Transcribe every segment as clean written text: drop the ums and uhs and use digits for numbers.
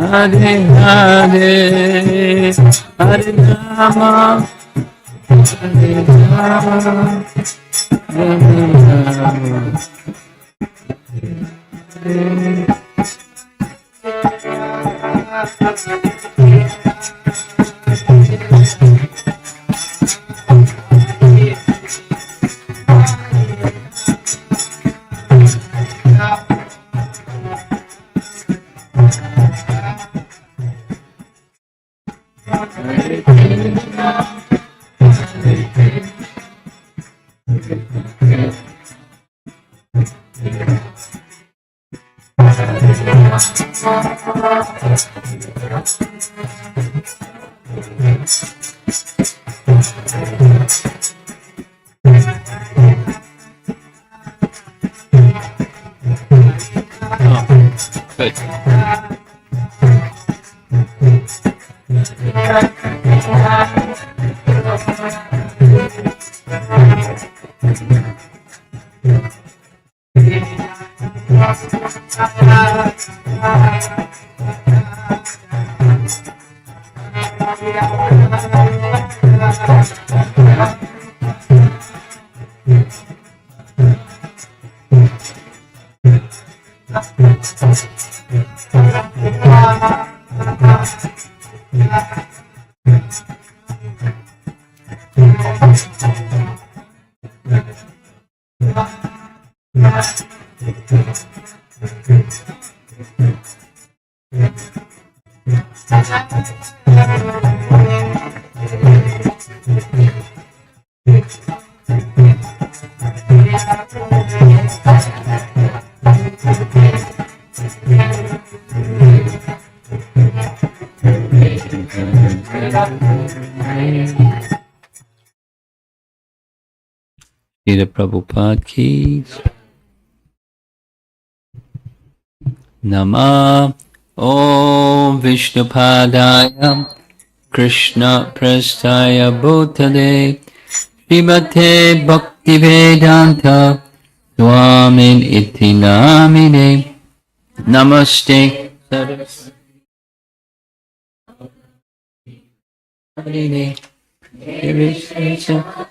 Hare Hare, Hare Rama, Hare Rama, Rama Rama, Good. Srila Prabhupada ki Nama Om Vishnupadaya Krishna Prastaya Bhutale Srimate Bhaktivedanta Swamin Iti Namine Namaste Saraswati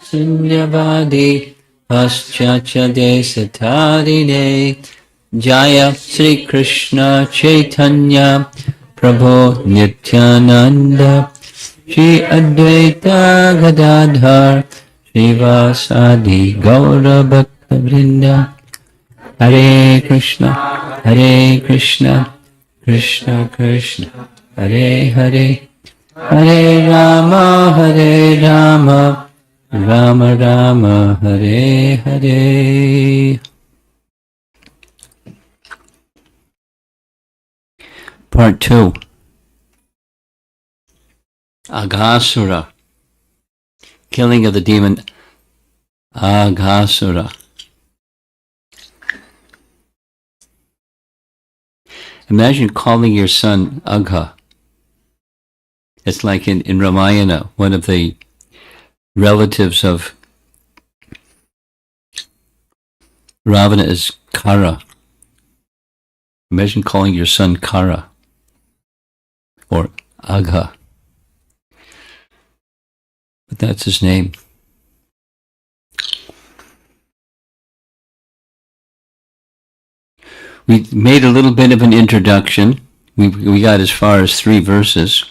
Sunyavadi Paschacha Desatadine Jaya Sri Krishna Chaitanya Prabhu Nityananda Shri Advaita Gadadhar Srivasadi Gaura Bhakta Vrinda Hare Krishna Krishna Krishna Hare Hare Hare Rama Rama Rama Hare Hare. Part 2. Aghasura. Killing of the demon Aghasura. Imagine calling your son Agha. It's like in Ramayana, one of the relatives of Ravana is Kara. Imagine calling your son Kara or Agha. But that's his name. We made a little bit of an introduction. We got as far as 3 verses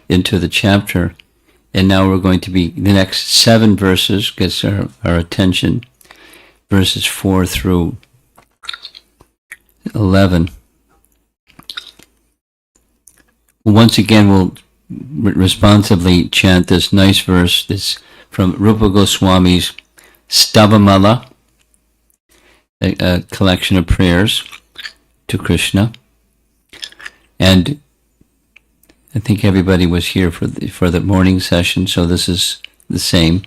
into the chapter, and now we're going to be, the next 7 verses gets our attention, verses 4 through 11. Once again, we'll responsively chant this nice verse. This from Rupa Goswami's Stavamala, a collection of prayers to Krishna. And I think everybody was here for the morning session, so this is the same.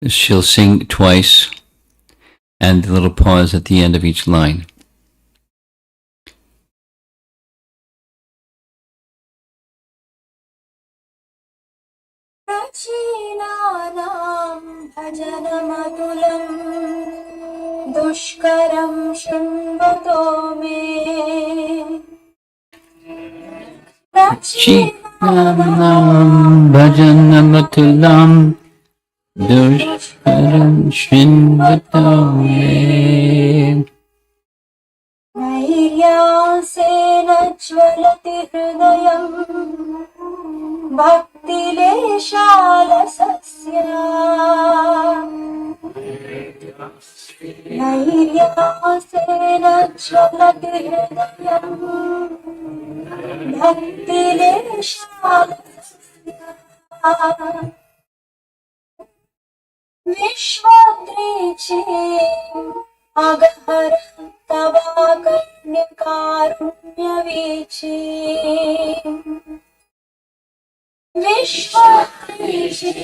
She'll sing twice, and a little pause at the end of each line. दुष्करं शृण्वतो मे भजनमतुलं दुष्करं शृण्वतो मे नैर्यासेन ज्वलति हृदयम् भक्तिलेशालसस्य नैर्यासेन ज्वलति हृदयम् भक्तिलेशालसस्य विश्वद्रीचेम् अगहर तवाकन्यकारुण्यवीची विश्वद्रीचेम्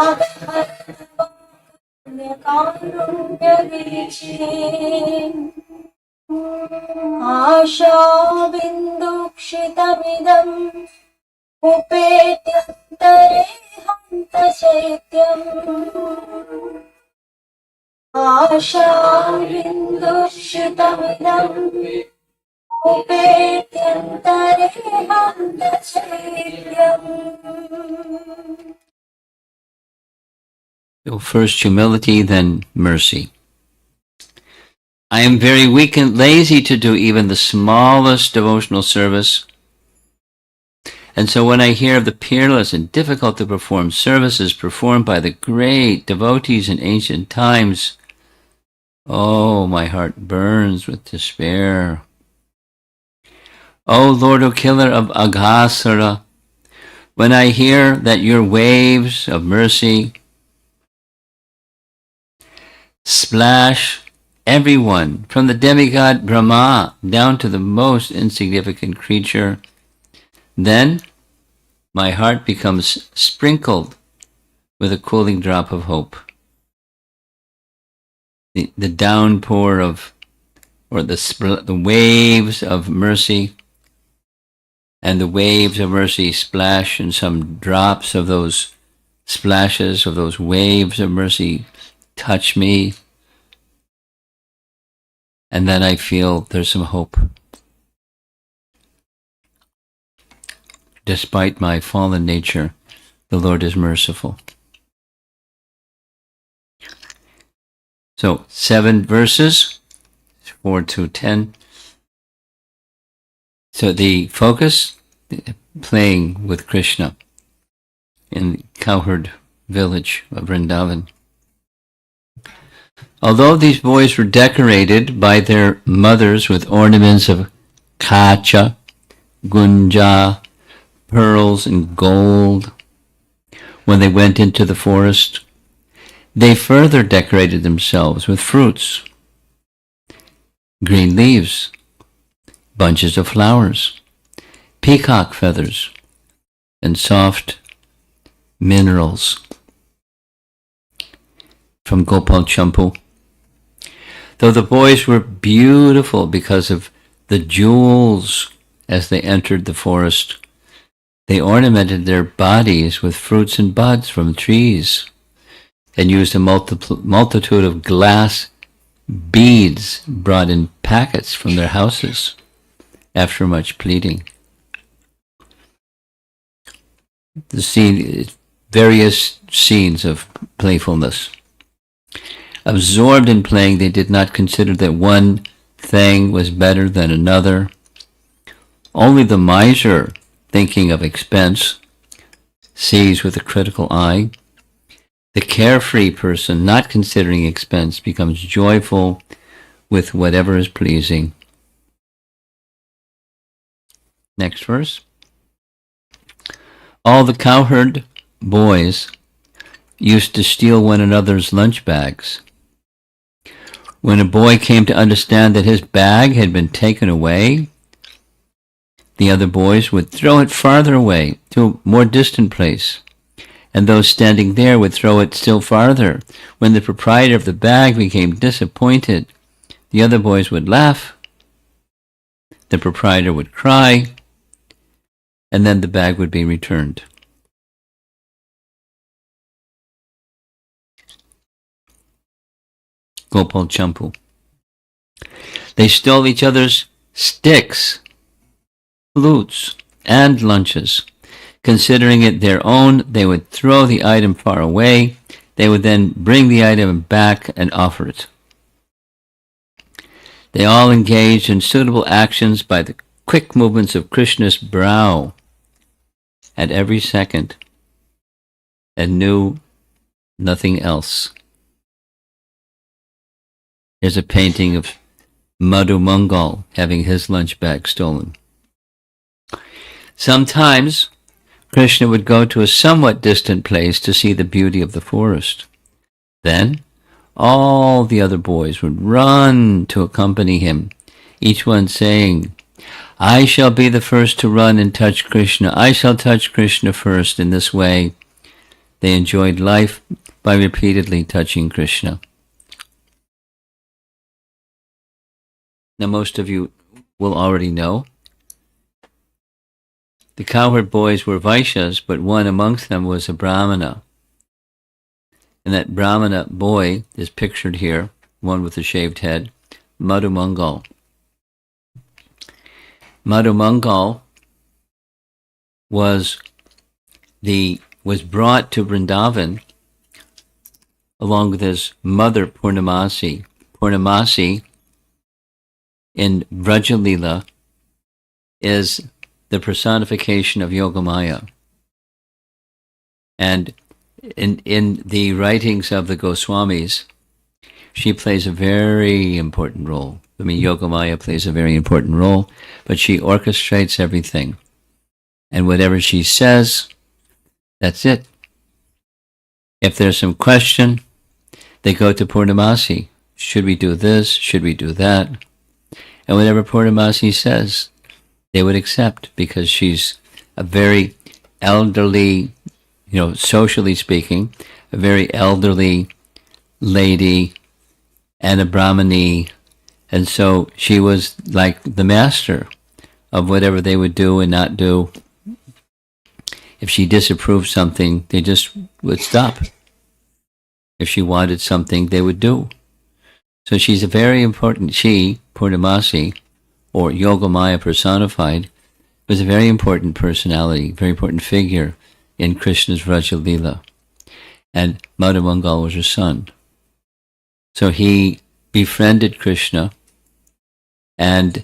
अगहर तवाकन्यकारुण्यवीची आशाबिन्दुक्षितमिदम् उपेत्यन्तरे हन्तचैत्यम् आशाबिन्दुक्षितमिदम् उपेत्यन्तरे हन्तचैत्यम्. So first humility, then mercy. I am very weak and lazy to do even the smallest devotional service. And so when I hear of the peerless and difficult to perform services performed by the great devotees in ancient times, oh, my heart burns with despair. O Lord, O Killer of Aghasura, when I hear that your waves of mercy splash everyone, from the demigod Brahma down to the most insignificant creature, then my heart becomes sprinkled with a cooling drop of hope. The downpour of, or the waves of mercy, and the waves of mercy splash, and some drops of those splashes of those waves of mercy touch me, and then I feel there's some hope. Despite my fallen nature, the Lord is merciful. So 7 verses, 4 to 10. So the focus, playing with Krishna in the cowherd village of Vrindavan. Although these boys were decorated by their mothers with ornaments of kacha, gunja, pearls, and gold, when they went into the forest, they further decorated themselves with fruits, green leaves, bunches of flowers, peacock feathers, and soft minerals from Gopal Champu. Though the boys were beautiful because of the jewels as they entered the forest, they ornamented their bodies with fruits and buds from trees and used a multitude of glass beads brought in packets from their houses after much pleading. The scene, various scenes of playfulness. Absorbed in playing, they did not consider that one thing was better than another. Only the miser, thinking of expense, sees with a critical eye. The carefree person, not considering expense, becomes joyful with whatever is pleasing. Next verse. All the cowherd boys used to steal one another's lunch bags When a boy came to understand that his bag had been taken away, the other boys would throw it farther away to a more distant place, and those standing there would throw it still farther. When the proprietor of the bag became disappointed, the other boys would laugh, the proprietor would cry, and then the bag would be returned. Gopal Champu. They stole each other's sticks, flutes, and lunches. Considering it their own, they would throw the item far away. They would then bring the item back and offer it. They all engaged in suitable actions by the quick movements of Krishna's brow at every second, and knew nothing else. Here's a painting of Madhu Mangal having his lunch bag stolen. Sometimes Krishna would go to a somewhat distant place to see the beauty of the forest. Then all the other boys would run to accompany him, each one saying, "I shall be the first to run and touch Krishna. I shall touch Krishna first." In this way, they enjoyed life by repeatedly touching Krishna. Now, most of you will already know the cowherd boys were Vaishyas, but one amongst them was a Brahmana. And that Brahmana boy is pictured here, one with a shaved head, Madhu Mangal. Madhu Mangal was brought to Vrindavan along with his mother Purnamasi. Purnamasi in Vraja Leela is the personification of Yogamaya. And in the writings of the Goswamis, she plays a very important role. I mean, Yogamaya plays a very important role, but she orchestrates everything. And whatever she says, that's it. If there's some question, they go to Purnamasi. Should we do this? Should we do that? And whatever Purnamasi says, they would accept, because she's a very elderly, socially speaking, a very elderly lady and a Brahmani. And so she was like the master of whatever they would do and not do. If she disapproved something, they just would stop. If she wanted something, they would do. So she's a very important, Purnamasi, or Yogamaya personified, was a very important personality, very important figure in Krishna's Vraja Leela. And Madhu Mangal was her son. So he befriended Krishna, and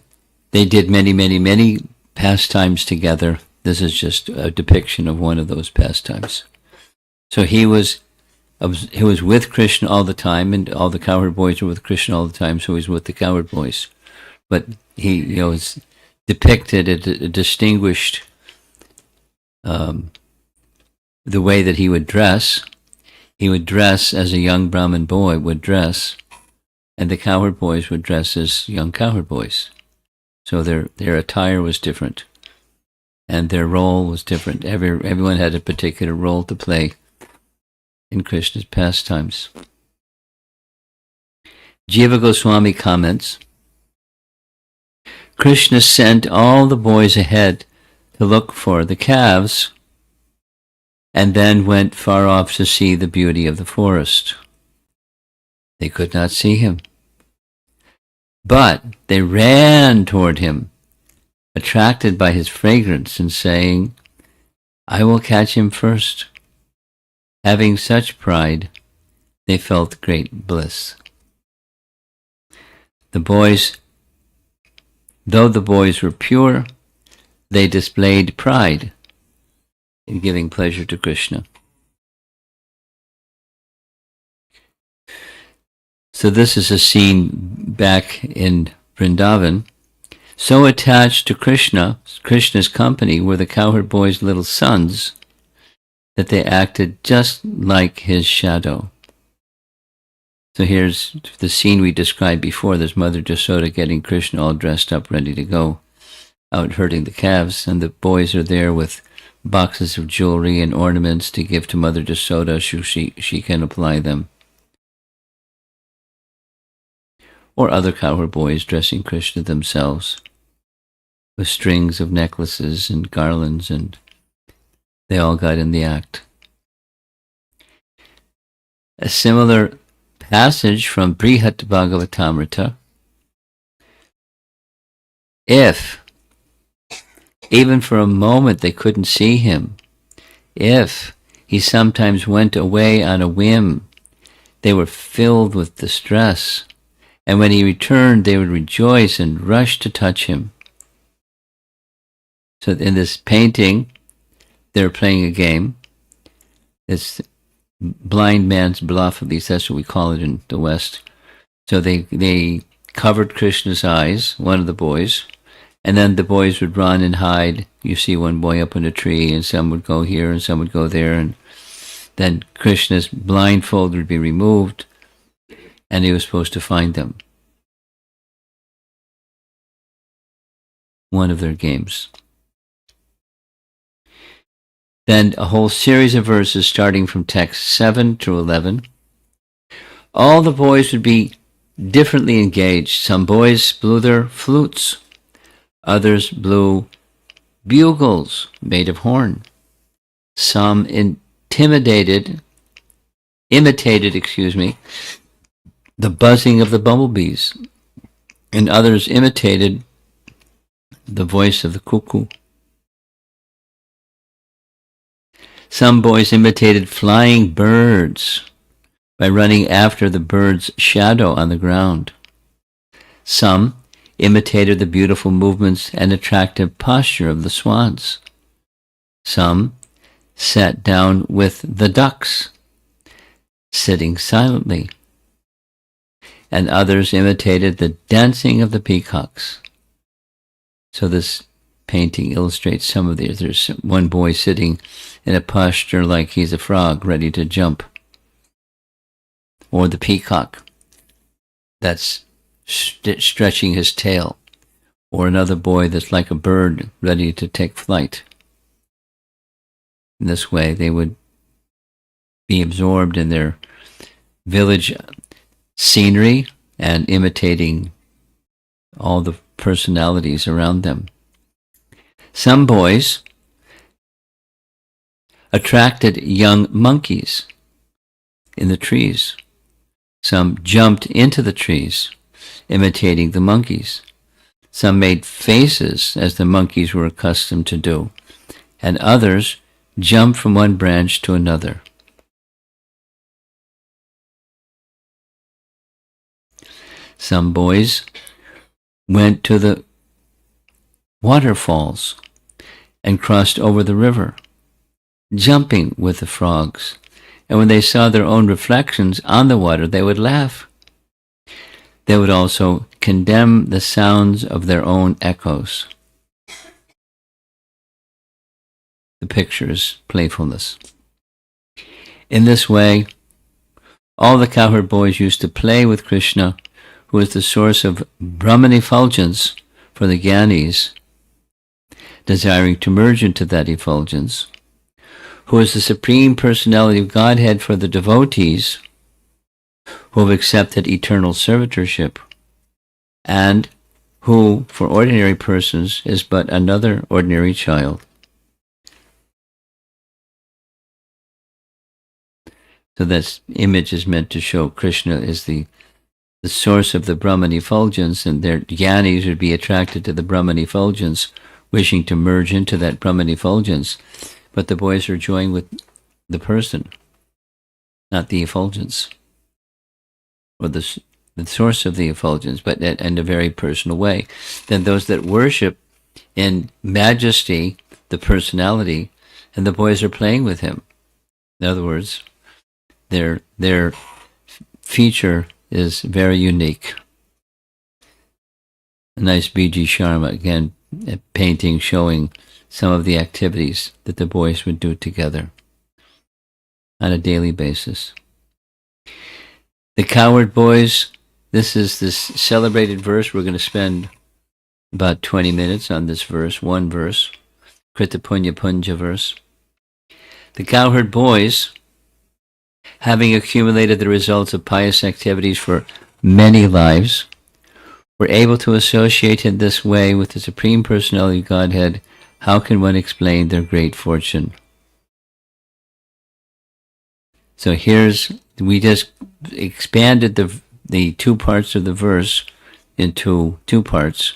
they did many, many, many pastimes together. This is just a depiction of one of those pastimes. So he was with Krishna all the time, and all the cowherd boys were with Krishna all the time, so he was with the cowherd boys. But he, is depicted a distinguished the way that he would dress. He would dress as a young Brahmin boy would dress, and the cowherd boys would dress as young cowherd boys. So their attire was different, and their role was different. Everyone had a particular role to play in Krishna's pastimes. Jiva Goswami comments, Krishna sent all the boys ahead to look for the calves, and then went far off to see the beauty of the forest. They could not see him, but they ran toward him, attracted by his fragrance, and saying, "I will catch him first." Having such pride, they felt great bliss. Though the boys were pure, they displayed pride in giving pleasure to Krishna. So this is a scene back in Vrindavan. So attached to Krishna's company were the cowherd boys' little sons, that they acted just like his shadow. So here's the scene we described before. There's Mother Jasoda getting Krishna all dressed up, ready to go out herding the calves, and the boys are there with boxes of jewelry and ornaments to give to Mother Jasoda so she can apply them. Or other cowherd boys dressing Krishna themselves with strings of necklaces and garlands, and they all got in the act. A similar passage from Brihat Bhagavatamrita. If, even for a moment, they couldn't see him, if he sometimes went away on a whim, they were filled with distress, and when he returned, they would rejoice and rush to touch him. So in this painting, they're playing a game. It's blind man's bluff, at least that's what we call it in the West. So they covered Krishna's eyes, one of the boys, and then the boys would run and hide. You see one boy up in a tree, and some would go here and some would go there, and then Krishna's blindfold would be removed, and he was supposed to find them. One of their games. Then a whole series of verses starting from text 7 to 11. All the boys would be differently engaged. Some boys blew their flutes. Others blew bugles made of horn. Some imitated, the buzzing of the bumblebees. And others imitated the voice of the cuckoo. Some boys imitated flying birds by running after the bird's shadow on the ground. Some imitated the beautiful movements and attractive posture of the swans. Some sat down with the ducks, sitting silently. And others imitated the dancing of the peacocks. So this painting illustrates some of these. There's one boy sitting in a posture like he's a frog ready to jump. Or the peacock that's stretching his tail. Or another boy that's like a bird ready to take flight. In this way, they would be absorbed in their village scenery and imitating all the personalities around them. Some boys attracted young monkeys in the trees. Some jumped into the trees, imitating the monkeys. Some made faces, as the monkeys were accustomed to do, and others jumped from one branch to another. Some boys went to the waterfalls and crossed over the river, jumping with the frogs. And when they saw their own reflections on the water, they would laugh. They would also condemn the sounds of their own echoes. The picture is playfulness. In this way, all the cowherd boys used to play with Krishna, who is the source of Brahman effulgence for the Gyanis, desiring to merge into that effulgence, who is the Supreme Personality of Godhead for the devotees who have accepted eternal servitorship, and who, for ordinary persons, is but another ordinary child. So this image is meant to show Krishna is the source of the Brahman effulgence, and their Gyanis would be attracted to the Brahman effulgence, wishing to merge into that Brahman effulgence. But the boys are joined with the person, not the effulgence, or the source of the effulgence, but in a very personal way. Then those that worship in majesty the personality, and the boys are playing with him. In other words, their feature is very unique. A nice B.G. Sharma, again, a painting showing some of the activities that the boys would do together on a daily basis. The coward boys, this is this celebrated verse. We're going to spend about 20 minutes on this verse, one verse, Krita Punya Punja verse. The cowherd boys, having accumulated the results of pious activities for many lives, were able to associate in this way with the Supreme Personality of Godhead. How can one explain their great fortune? So we just expanded the two parts of the verse into two parts.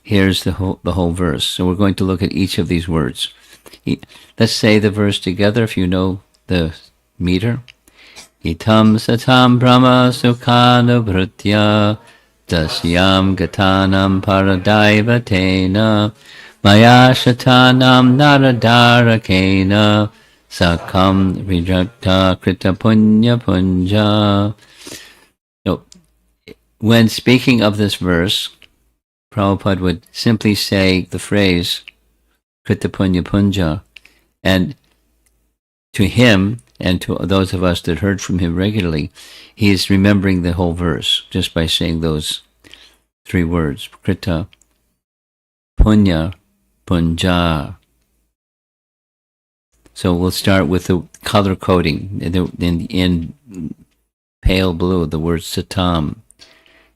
Here's the whole verse. So we're going to look at each of these words. Let's say the verse together if you know the meter. Itam satam brahma sukhana bhrutya dasyam gatanam paradaivatena maya shatanam naradarakena sakam vijakta krita punya punja. So, when speaking of this verse, Prabhupada would simply say the phrase Krita Punya Punja, and to him and to those of us that heard from him regularly, he is remembering the whole verse just by saying those three words, Krita Punya Punja. So we'll start with the color coding. In pale blue, the word Satam.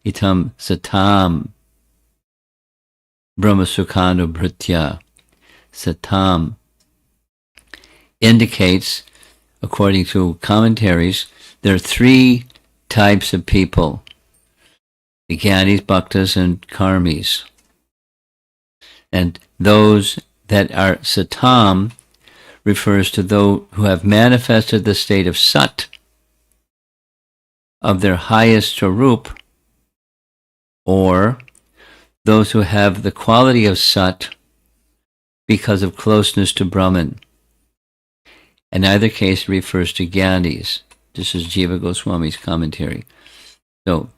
Itam Satam Brahma Sukhanu Bhritya. Satam indicates, according to commentaries, there are three types of people: the Gyanis, Bhaktas, and Karmis. And those that are Satam refers to those who have manifested the state of Sat, of their highest Swarup, or those who have the quality of Sat because of closeness to Brahman. In either case, it refers to Gyanis. This is Jiva Goswami's commentary. So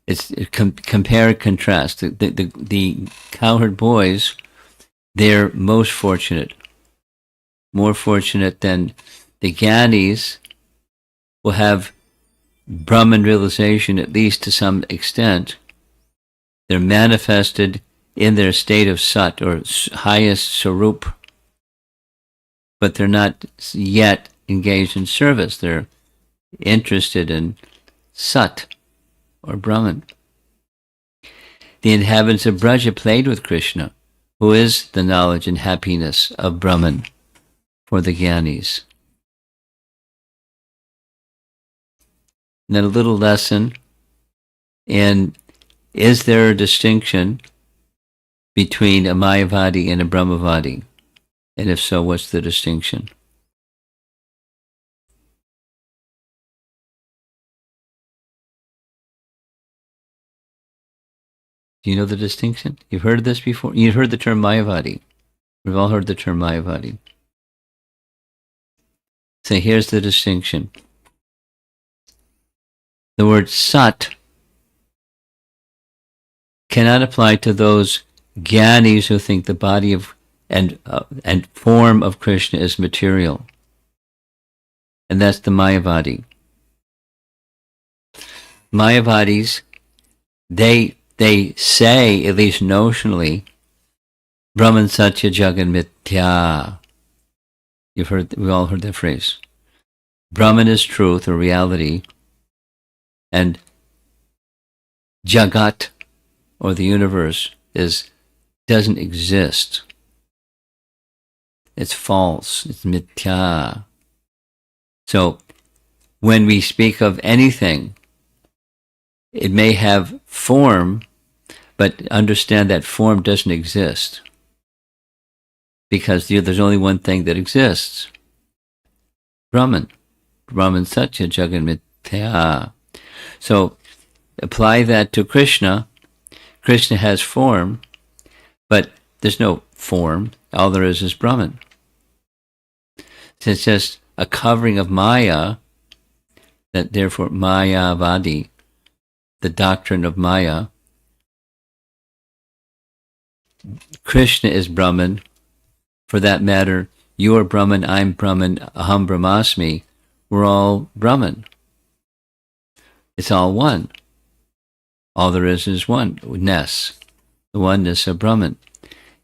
it's compare and contrast. The cowherd boys, they're most fortunate, more fortunate than the Gyanis, will have Brahman realization at least to some extent. They're manifested in their state of Sat, or highest Sarup, but they're not yet engaged in service. They're interested in Sat, or Brahman. The inhabitants of Braja played with Krishna, who is the knowledge and happiness of Brahman for the Gyanis. And then a little lesson in, is there a distinction between a Mayavadi and a Brahmavadi? And if so, what's the distinction? Do you know the distinction? You've heard this before? You've heard the term Mayavadi. We've all heard the term Mayavadi. So here's the distinction. The word Sat cannot apply to those Gyanis who think the body of and form of Krishna is material. And that's the Mayavadi. Mayavadis, they say, at least notionally, Brahman Satya Jagan Mithya. We've all heard that phrase. Brahman is truth or reality, and Jagat, or the universe, doesn't exist. It's false. It's mithya. So when we speak of anything, it may have form, but understand that form doesn't exist, because there's only one thing that exists: Brahman. Brahman Satya Jagan Mithya. So apply that to Krishna. Krishna has form, but there's no form. All there is Brahman. So it's just a covering of Maya, that therefore Mayavadi, the doctrine of Maya. Krishna is Brahman. For that matter, you are Brahman, I'm Brahman, Aham Brahmasmi. We're all Brahman. It's all one. All there is oneness, the oneness of Brahman.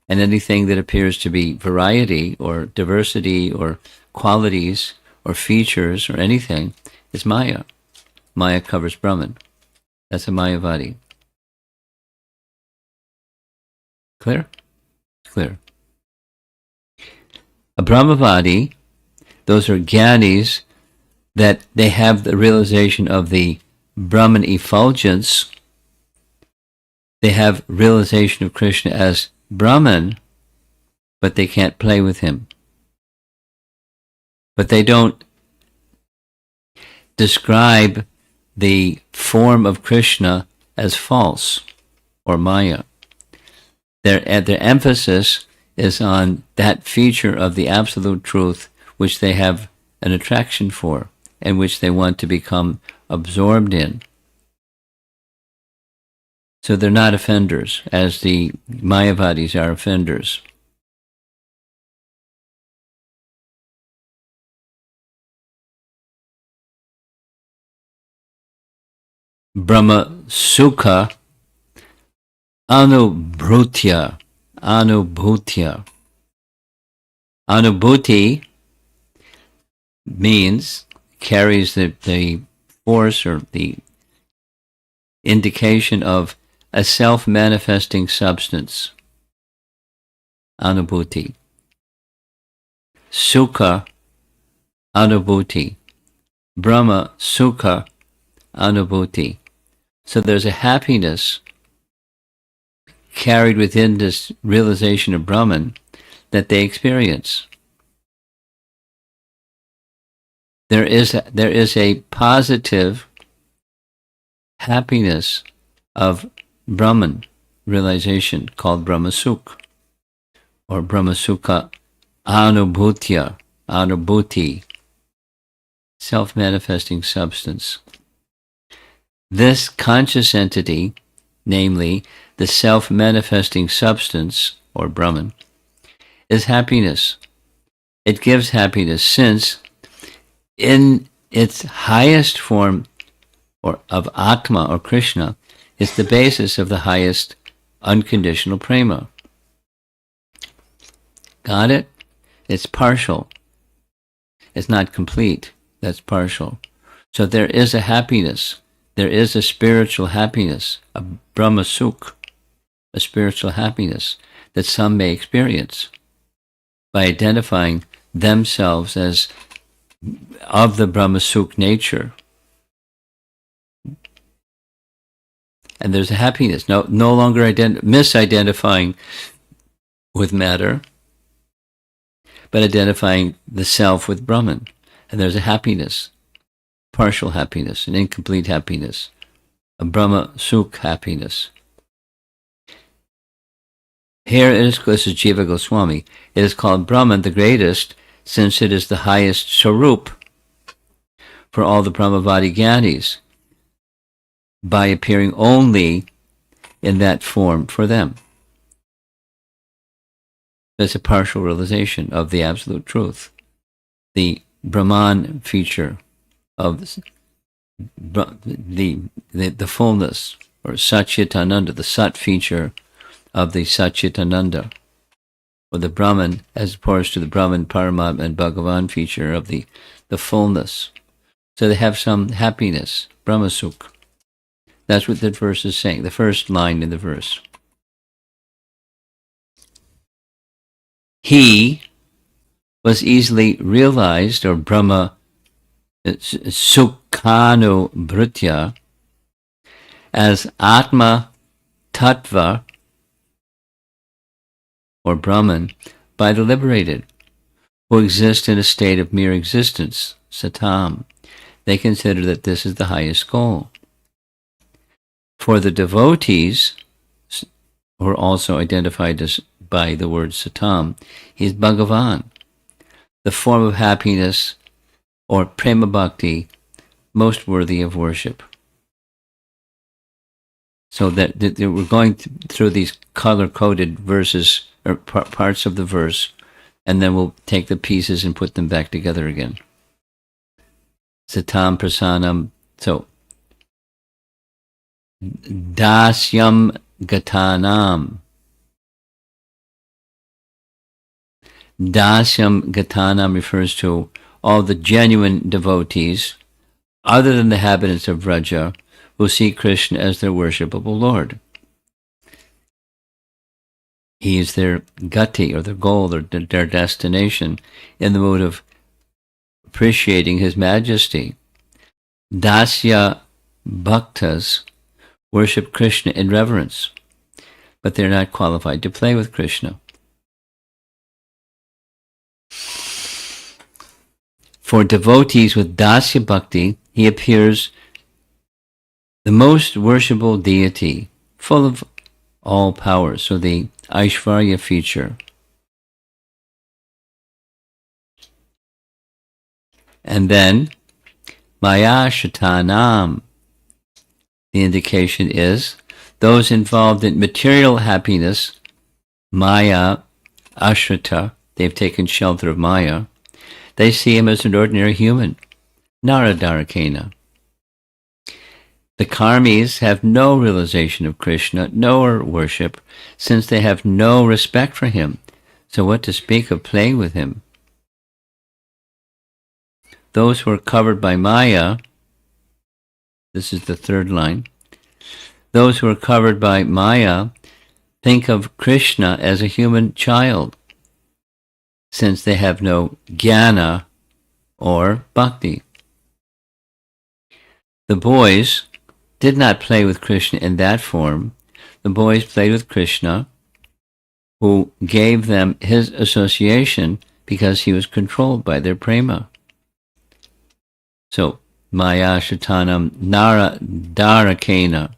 And anything that appears to be variety or diversity or qualities or features or anything is Maya. Maya covers Brahman. That's a Mayavadi. Clear? Clear. A Brahmavadi, those are Gyanis, that they have the realization of the Brahman effulgence. They have realization of Krishna as Brahman, but they can't play with him. But they don't describe the form of Krishna as false or Maya. Their emphasis is on that feature of the absolute truth which they have an attraction for and which they want to become absorbed in. So they're not offenders, as the Mayavadis are offenders. Brahma Sukha Anubhutya. Anubhuti means, carries the force or the indication of a self-manifesting substance. Anubhuti. Sukha Anubhuti. Brahma Sukha Anubhuti. So there's a happiness carried within this realization of Brahman that they experience. There is a positive happiness of Brahman realization called Brahma Sukha or Brahma Sukha Anubhuti, self-manifesting substance. This conscious entity, namely the self-manifesting substance, or Brahman, is happiness. It gives happiness since, in its highest form or of Atma or Krishna, is the basis of the highest unconditional prema. Got it? It's partial. It's not complete. That's partial. So there is a happiness. There is a spiritual happiness, a Brahma Sukha, a spiritual happiness that some may experience by identifying themselves as of the Brahma Sukha nature. And there's a happiness, no longer misidentifying with matter, but identifying the self with Brahman. And there's a happiness, partial happiness, an incomplete happiness, a Brahma Sukha happiness. Here this is Jiva Goswami. It is called Brahman, the greatest, since it is the highest Swarup for all the Brahmavadi Gyanis, by appearing only in that form for them. That's a partial realization of the absolute truth. The Brahman feature of the fullness, or Satchitananda, the Sat feature of the Satchitananda, or the Brahman, as opposed to the Brahman, Paramatma, and Bhagavan feature of the fullness. So they have some happiness, Brahma Sukha. That's what that verse is saying, the first line in the verse. He was easily realized, or Brahma Sukhanu Bhrutya, as Atma Tattva, or Brahman, by the liberated, who exist in a state of mere existence, Satam. They consider that this is the highest goal. For the devotees, who are also identified as by the word Satam, he is Bhagavan, the form of happiness or prema bhakti most worthy of worship. So that we're going through these color-coded verses, or parts of the verse, and then we'll take the pieces and put them back together again. Satam Prasanam. So Dasyam Gatanam. Dasyam Gatanam refers to all the genuine devotees, other than the inhabitants of Vraja, who see Krishna as their worshipable Lord. He is their gati, or their goal, or their destination, in the mode of appreciating his majesty. Dasya bhaktas worship Krishna in reverence, but they're not qualified to play with Krishna. For devotees with Dasya Bhakti, he appears the most worshipable deity, full of all powers, so the Aishvarya feature. And then, Maya Shatanam, the indication is those involved in material happiness, Maya, Ashrita, they've taken shelter of Maya, they see him as an ordinary human, Naradarakena. The karmis have no realization of Krishna, nor worship, since they have no respect for him. So what to speak of playing with him? Those who are covered by Maya, this is the third line, those who are covered by Maya think of Krishna as a human child, since they have no jnana or bhakti. The boys did not play with Krishna in that form. The boys played with Krishna, who gave them his association because he was controlled by their prema. So, Maya Shatanam Nara Darakena.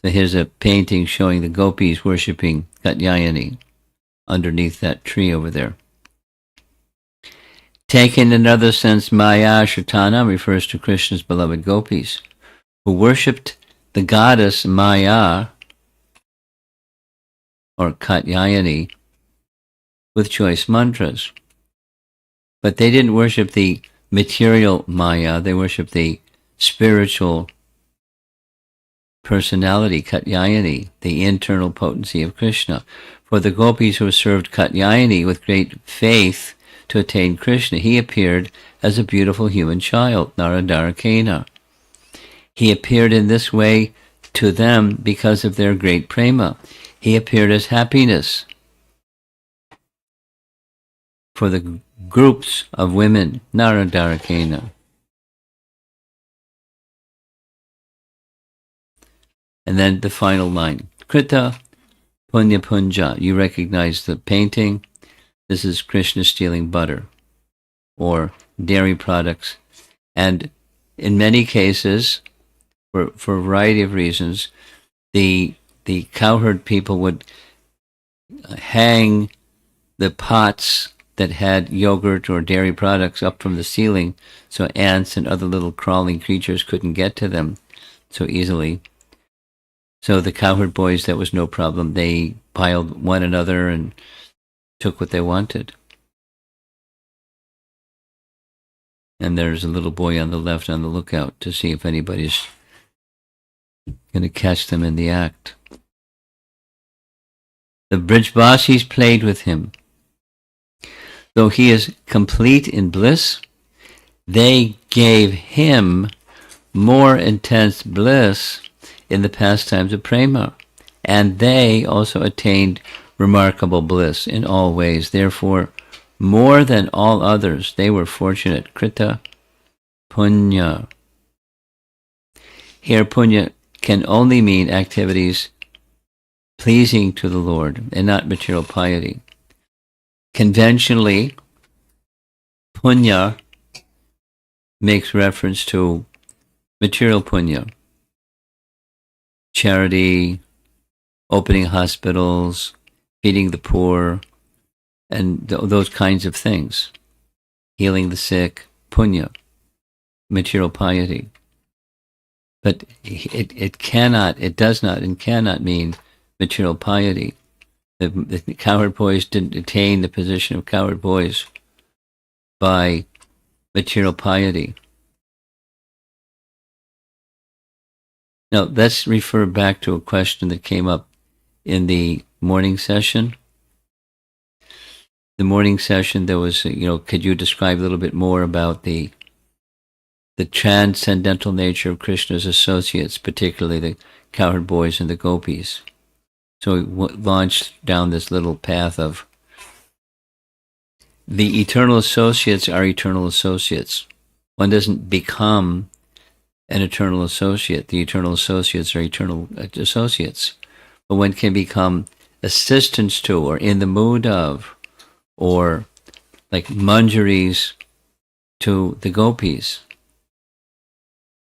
So here's a painting showing the gopis worshipping Katyayani underneath that tree over there. Taken in another sense, Maya Shatanam refers to Krishna's beloved gopis, who worshipped the goddess Maya, or Katyayani, with choice mantras. But they didn't worship the material Maya, they worshiped the spiritual personality, Katyayani, the internal potency of Krishna. For the gopis who served Katyayani with great faith to attain Krishna, he appeared as a beautiful human child, Naradarakena. He appeared in this way to them because of their great prema. He appeared as happiness for the groups of women, Naradarakena. And then the final line, Krita Punya Punja. You recognize the painting. This is Krishna stealing butter or dairy products. And in many cases, for a variety of reasons, the cowherd people would hang the pots that had yogurt or dairy products up from the ceiling so ants and other little crawling creatures couldn't get to them so easily. So the cowherd boys, that was no problem. They piled one another and took what they wanted. And there's a little boy on the left on the lookout to see if anybody's going to catch them in the act. The Brijbasis played with him. Though he is complete in bliss, they gave him more intense bliss in the pastimes of prema, and they also attained remarkable bliss in all ways. Therefore, more than all others, they were fortunate. Krita Punya. Here, Punya can only mean activities pleasing to the Lord and not material piety. Conventionally, Punya makes reference to material punya, charity, opening hospitals, feeding the poor, and those kinds of things, healing the sick, punya, material piety. But it does not and cannot mean material piety. The cowherd boys didn't attain the position of cowherd boys by material piety. Now, let's refer back to a question that came up in the morning session. The morning session, there was, could you describe a little bit more about the transcendental nature of Krishna's associates, particularly the cowherd boys and the gopis? So we launched down this little path of the eternal associates are eternal associates. One doesn't become an eternal associate. The eternal associates are eternal associates. But one can become assistants to, or in the mood of, or like manjaris to the gopis.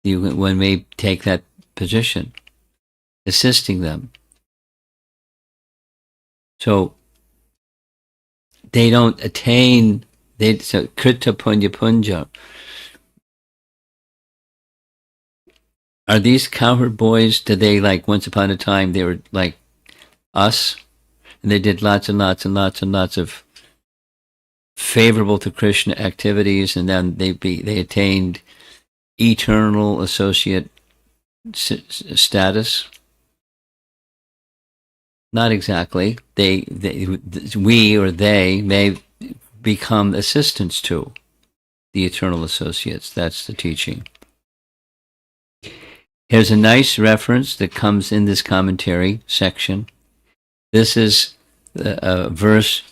One may take that position, assisting them. So they don't attain, so krita punya punja. Are these cowherd boys, did they, like, once upon a time, they were like us, and they did lots and lots and lots and lots of favorable to Krishna activities, and then they attained eternal associate status? Not exactly. We or they may become assistants to the eternal associates. That's the teaching. Here's a nice reference that comes in this commentary section. This is a verse,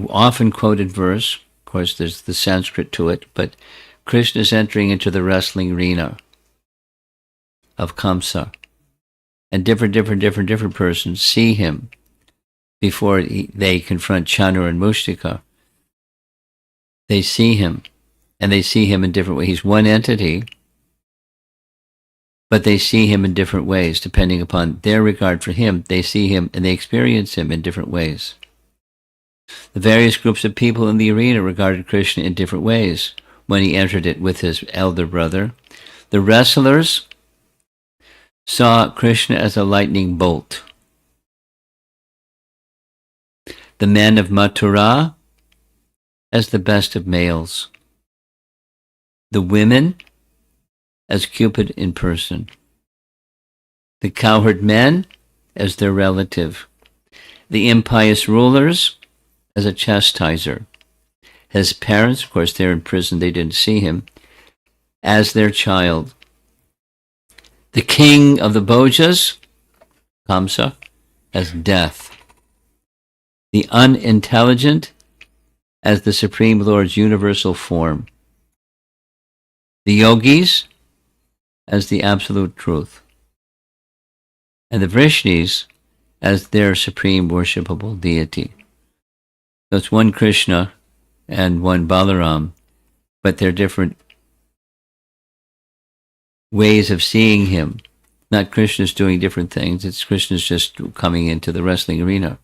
often quoted verse. Of course, there's the Sanskrit to it, but Krishna is entering into the wrestling arena of Kamsa. And different persons see him before they confront Chanur and Mushtika. They see him, and they see him in different ways. He's one entity, but they see him in different ways. Depending upon their regard for him, they see him and they experience him in different ways. The various groups of people in the arena regarded Krishna in different ways when he entered it with his elder brother. The wrestlers saw Krishna as a lightning bolt. The men of Mathura as the best of males. The women as Cupid in person. The cowherd men as their relative. The impious rulers as a chastiser. His parents, of course, they're in prison, they didn't see him, as their child. The king of the Bhojas, Kamsa, as death. The unintelligent as the Supreme Lord's universal form. The yogis as the absolute truth. And the Vrishnis as their supreme worshipable deity. So it's one Krishna and one Balaram, but they're different ways of seeing him. Not Krishna's doing different things, it's Krishna's just coming into the wrestling arena.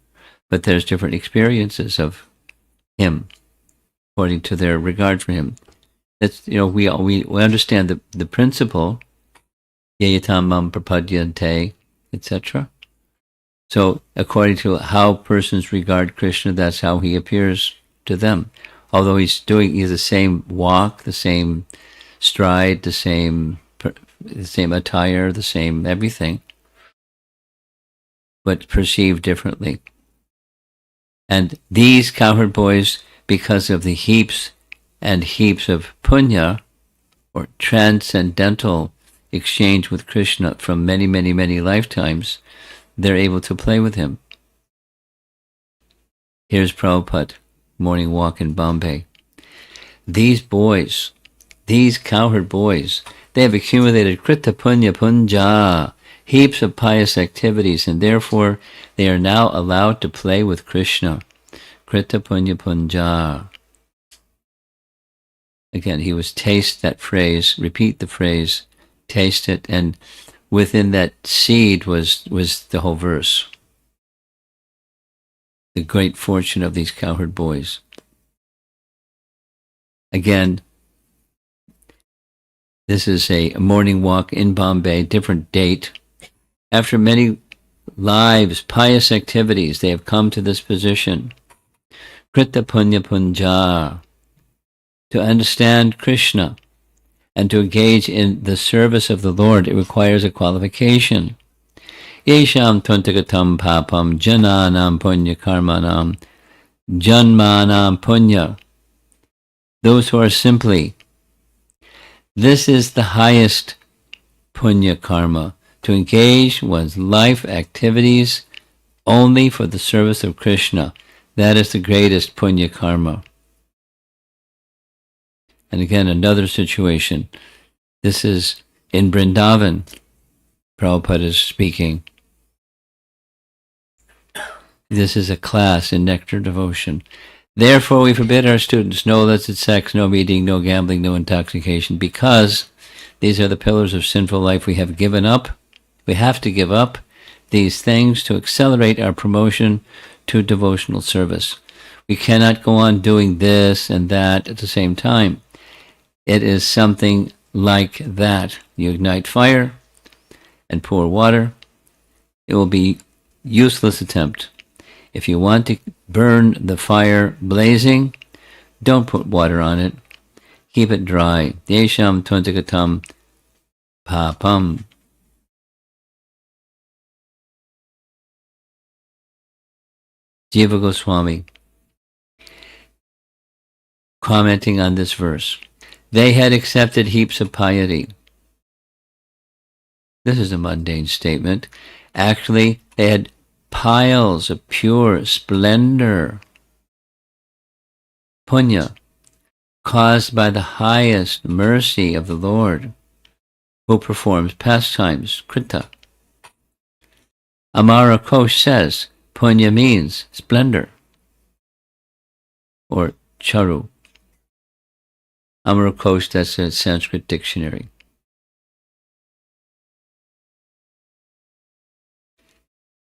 But there's different experiences of him according to their regard for him. That's, we understand the principle, yayatam mam prapadyante, etc. So according to how persons regard Krishna, that's how he appears to them. Although he's the same walk, the same stride, the same attire, the same everything, but perceived differently. And these cowherd boys, because of the heaps and heaps of punya, or transcendental exchange with Krishna from many, many, many lifetimes, they're able to play with him. Here's Prabhupada, morning walk in Bombay. These boys, these cowherd boys, they have accumulated krita punya punja, heaps of pious activities, and therefore they are now allowed to play with Krishna. Krita punya punja. Again, he was taste that phrase, repeat the phrase, taste it, and within that seed was the whole verse. The great fortune of these cowherd boys. Again, this is a morning walk in Bombay, different date. After many lives, pious activities, they have come to this position. Krita punya punja. To understand Krishna And to engage in the service of the Lord, it requires a qualification. Yesham tuntagatam papam jananam punya karmanam janmanam punya. Those who are simply, this is the highest punya karma, to engage one's life activities only for the service of Krishna. That is the greatest punya karma. And again, another situation. This is in Vrindavan. Prabhupada is speaking. This is a class in nectar devotion. Therefore, we forbid our students no illicit sex, no eating, no gambling, no intoxication, because these are the pillars of sinful life we have given up. We have to give up these things to accelerate our promotion to devotional service. We cannot go on doing this and that at the same time. It is something like that. You ignite fire and pour water. It will be useless attempt. If you want to burn the fire blazing, don't put water on it. Keep it dry. Yesham tuntagatam papam. Jiva Goswami, commenting on this verse, they had accepted heaps of piety. This is a mundane statement. Actually, they had piles of pure splendor, punya, caused by the highest mercy of the Lord, who performs pastimes, krita. Amara Kosh says, punya means splendor, or charu. Amara Kosh, that's a Sanskrit dictionary.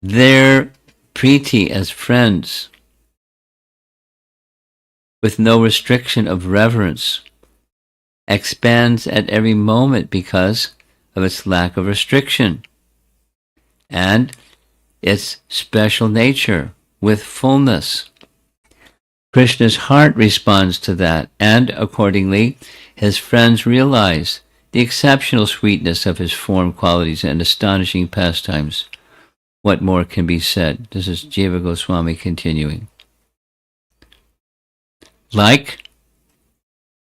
Their preeti as friends, with no restriction of reverence, expands at every moment because of its lack of restriction and its special nature with fullness. Krishna's heart responds to that, and accordingly, his friends realize the exceptional sweetness of his form qualities and astonishing pastimes. What more can be said? This is Jiva Goswami continuing. Like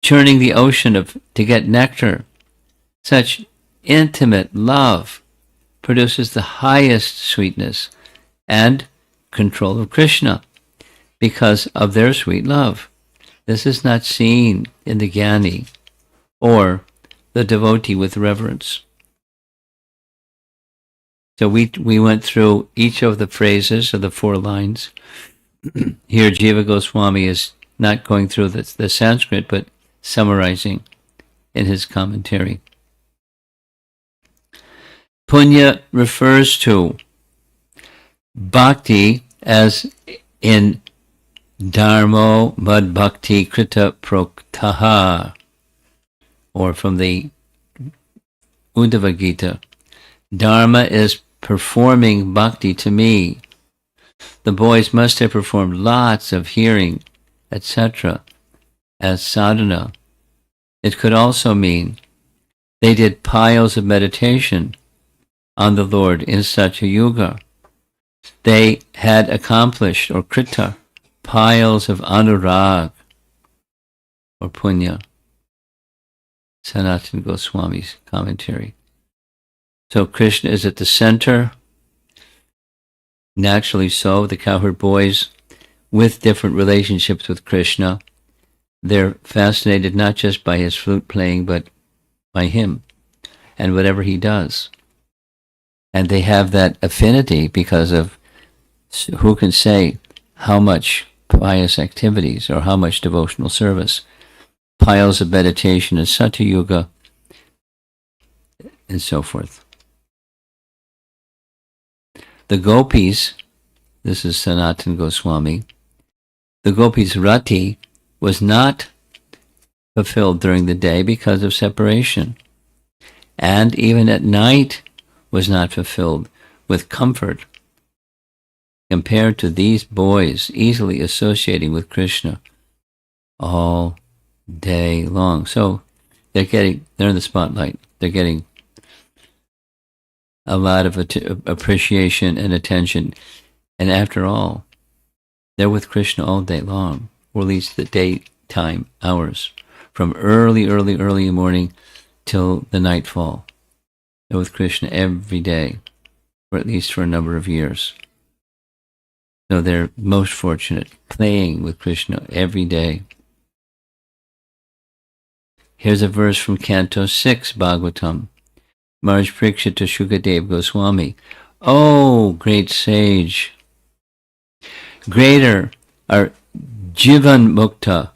churning the ocean to get nectar, such intimate love produces the highest sweetness and control of Krishna because of their sweet love. This is not seen in the Jnani or the devotee with reverence. So we went through each of the phrases of the 4 lines. Here Jiva Goswami is not going through the Sanskrit, but summarizing in his commentary. Punya refers to bhakti as in dharmo mad bhakti krita proktaha, or from the Uddhava Gita. Dharma is performing bhakti to me. The boys must have performed lots of hearing, etc. as sadhana. It could also mean they did piles of meditation on the Lord in such a yuga. They had accomplished, or krita, piles of anurag, or punya. Sanatana Goswami's commentary. So Krishna is at the center, naturally so. The cowherd boys, with different relationships with Krishna, they're fascinated not just by his flute playing, but by him and whatever he does. And they have that affinity because of, who can say how much pious activities or how much devotional service, piles of meditation in Satya Yuga, and so forth. The gopis, this is Sanatana Goswami, the gopis' rati was not fulfilled during the day because of separation, and even at night was not fulfilled with comfort compared to these boys easily associating with Krishna all day long. So they're in the spotlight. They're getting a lot of appreciation and attention. And after all, they're with Krishna all day long, or at least the daytime hours, from early morning till the nightfall. They're with Krishna every day, or at least for a number of years. So they're most fortunate, playing with Krishna every day. Here's a verse from Canto 6, Bhagavatam. Maharaj Parikshit to Shukadev Goswami. Oh, great sage! Greater are Jivan Mukta,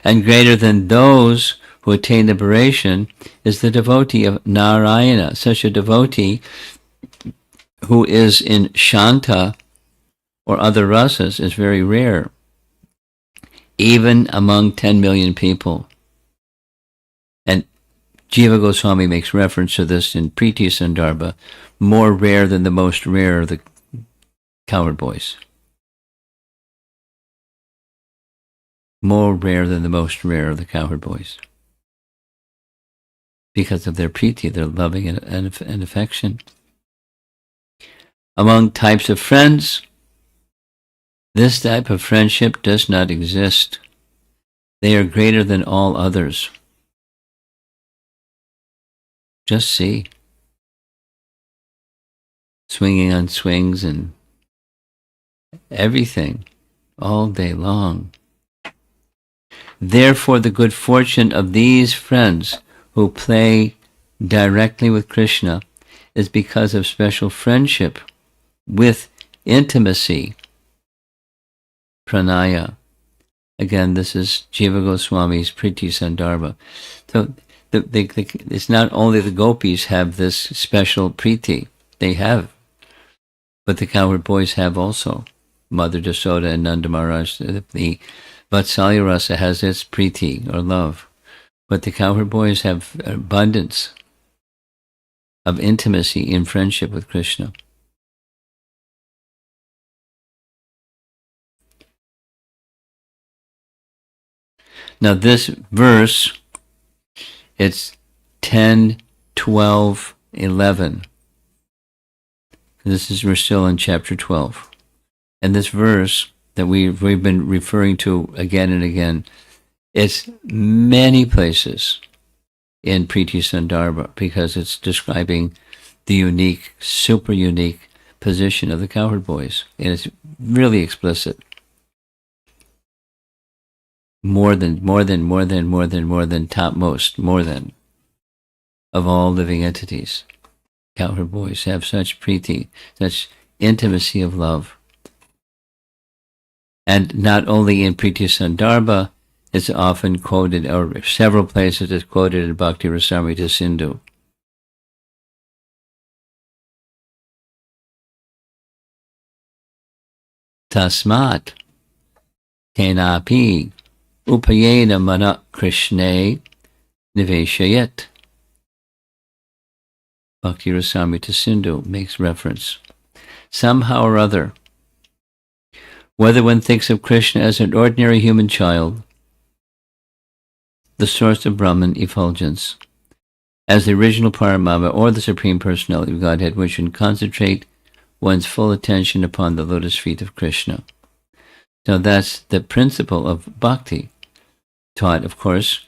and greater than those who attain liberation is the devotee of Narayana. Such a devotee who is in Shanta or other rasas is very rare, even among 10 million people. And Jiva Goswami makes reference to this in Priti Sandarbha, more rare than the most rare of the cowherd boys. More rare than the most rare of the cowherd boys. Because of their priti, their loving and affection. Among types of friends, this type of friendship does not exist. They are greater than all others. Just see. Swinging on swings and everything all day long. Therefore, the good fortune of these friends who play directly with Krishna is because of special friendship with intimacy. Pranaya. Again, this is Jiva Goswami's Priti Sandarbha. So it's not only the gopis have this special priti, they have, but the cowherd boys have also. Mother Jasoda and Nanda Maharaj, the Vatsalya Rasa has its priti, or love, but the cowherd boys have abundance of intimacy in friendship with Krishna. Now this verse, it's 10, 12, 11. We're still in chapter 12. And this verse that we've been referring to again and again, it's many places in Priti Sandarbha because it's describing the unique, super unique position of the cowherd boys. And it's really explicit. More than topmost, more than of all living entities. Cowherd boys have such priti, such intimacy of love. And not only in Priti Sandarbha, it's often quoted, or several places it's quoted in Bhakti Rasamrita Sindhu. Tasmat tenapi upayena mana Krishne niveshayet. Bhakti Rasamrita Sindhu makes reference. Somehow or other, whether one thinks of Krishna as an ordinary human child, the source of Brahman effulgence, as the original Paramama, or the Supreme Personality of Godhead, which should concentrate one's full attention upon the lotus feet of Krishna. So that's the principle of bhakti, taught, of course,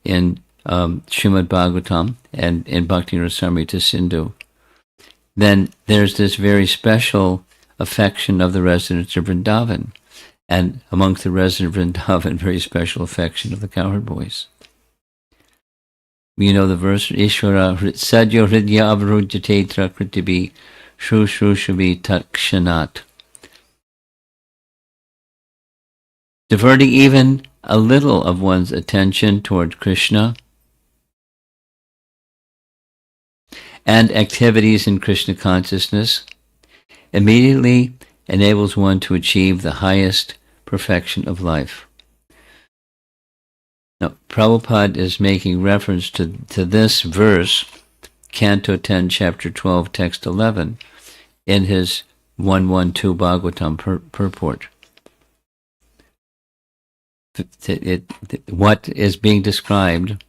in Srimad Bhagavatam and in Bhakti Rasamrita Sindhu. Then there's this very special affection of the residents of Vrindavan, and amongst the residents of Vrindavan, very special affection of the cowherd boys. You know the verse, Ishvara Sadyo Hridya Avrujyatetra Kritibi Shushrushavi Takshanat. Diverting even a little of one's attention toward Krishna and activities in Krishna consciousness immediately enables one to achieve the highest perfection of life. Now, Prabhupada is making reference to this verse, Canto 10, Chapter 12, Text 11, in his 112 Bhagavatam purport. what is being described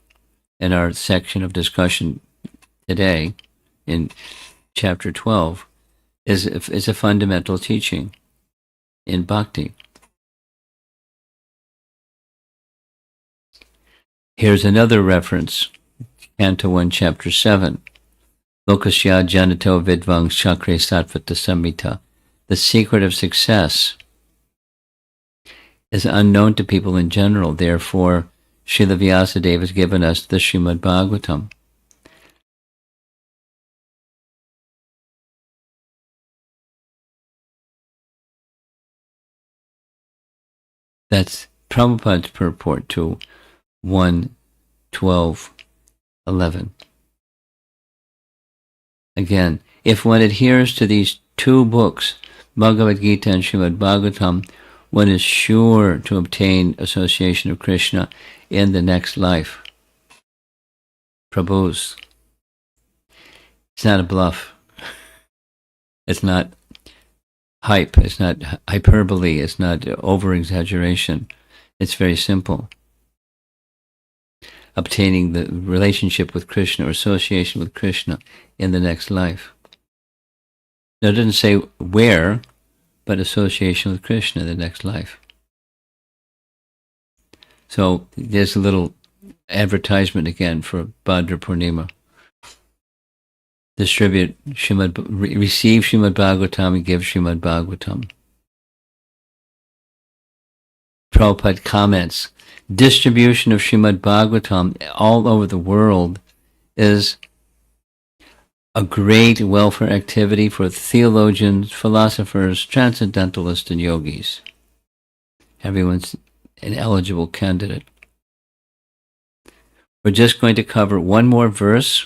in our section of discussion today in chapter 12 is a fundamental teaching in bhakti. Here's another reference, Canto 1, Chapter 7. Lokasya Janato Vidvang Chakre Sattvata Samhita. The secret of success is unknown to people in general. Therefore, Srila Vyasadeva has given us the Srimad Bhagavatam. That's Prabhupada's purport to 1:12:11. Again, if one adheres to these two books, Bhagavad Gita and Srimad Bhagavatam, one is sure to obtain association of Krishna in the next life. Prabhu's. It's not a bluff. It's not hype. It's not hyperbole. It's not over-exaggeration. It's very simple. Obtaining the relationship with Krishna or association with Krishna in the next life. Now, it doesn't say where, but association with Krishna in the next life. So there's a little advertisement again for Bhadra Purnima. Receive Srimad Bhagavatam and give Srimad Bhagavatam. Prabhupada comments, distribution of Srimad Bhagavatam all over the world is a great welfare activity for theologians, philosophers, transcendentalists, and yogis. Everyone's an eligible candidate. We're just going to cover one more verse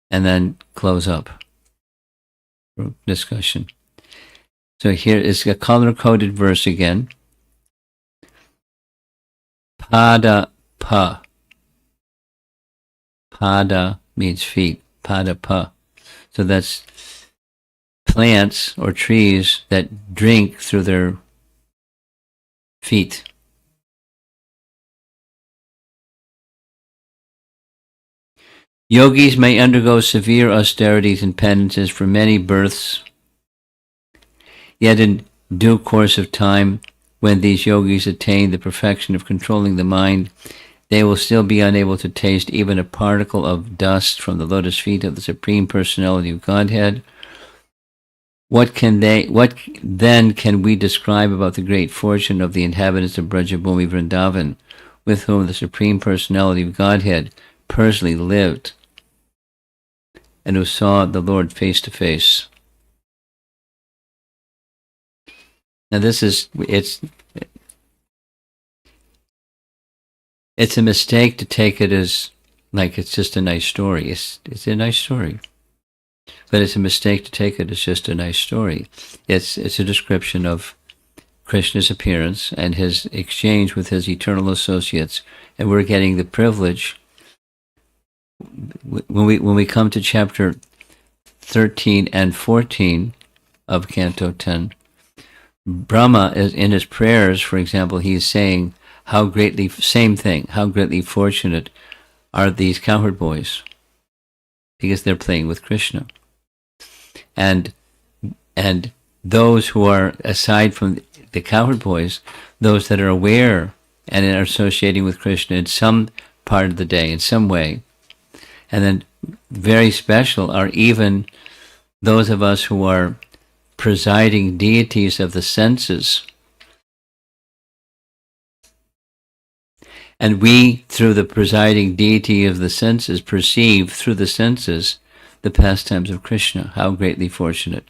and then close up for discussion. So here is a color-coded verse again. Pada pa. Pada means feet. Pada pa. So that's plants or trees that drink through their feet. Yogis may undergo severe austerities and penances for many births, yet in due course of time, when these yogis attain the perfection of controlling the mind, they will still be unable to taste even a particle of dust from the lotus feet of the Supreme Personality of Godhead. What then can we describe about the great fortune of the inhabitants of Brajabhumi Vrindavan, with whom the Supreme Personality of Godhead personally lived, and who saw the Lord face to face? Now it's a mistake to take it as like it's just a nice story. It's a nice story. But it's a mistake to take it as just a nice story. It's a description of Krishna's appearance and his exchange with his eternal associates, and we're getting the privilege when we come to chapter 13 and 14 of Canto 10. Brahma is in his prayers, for example, he's saying how greatly fortunate are these cowherd boys, because they're playing with Krishna. And those who are, aside from the cowherd boys, those that are aware and are associating with Krishna in some part of the day, in some way. And then very special are even those of us who are presiding deities of the senses. And we, through the presiding deity of the senses, perceive through the senses the pastimes of Krishna. How greatly fortunate.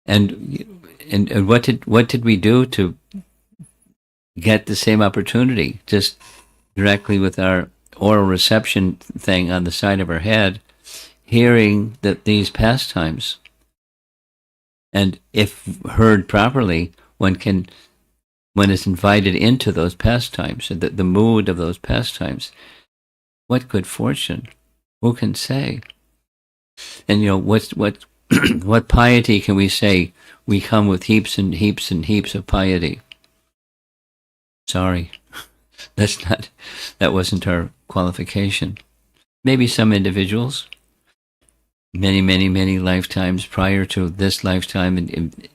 And what did we do to get the same opportunity? Just directly with our oral reception thing on the side of our head, hearing these pastimes. And if heard properly, one is invited into those pastimes, the mood of those pastimes. What good fortune! Who can say? And what What piety can we say? We come with heaps and heaps and heaps of piety. Sorry, that wasn't our qualification. Maybe some individuals, many lifetimes prior to this lifetime, and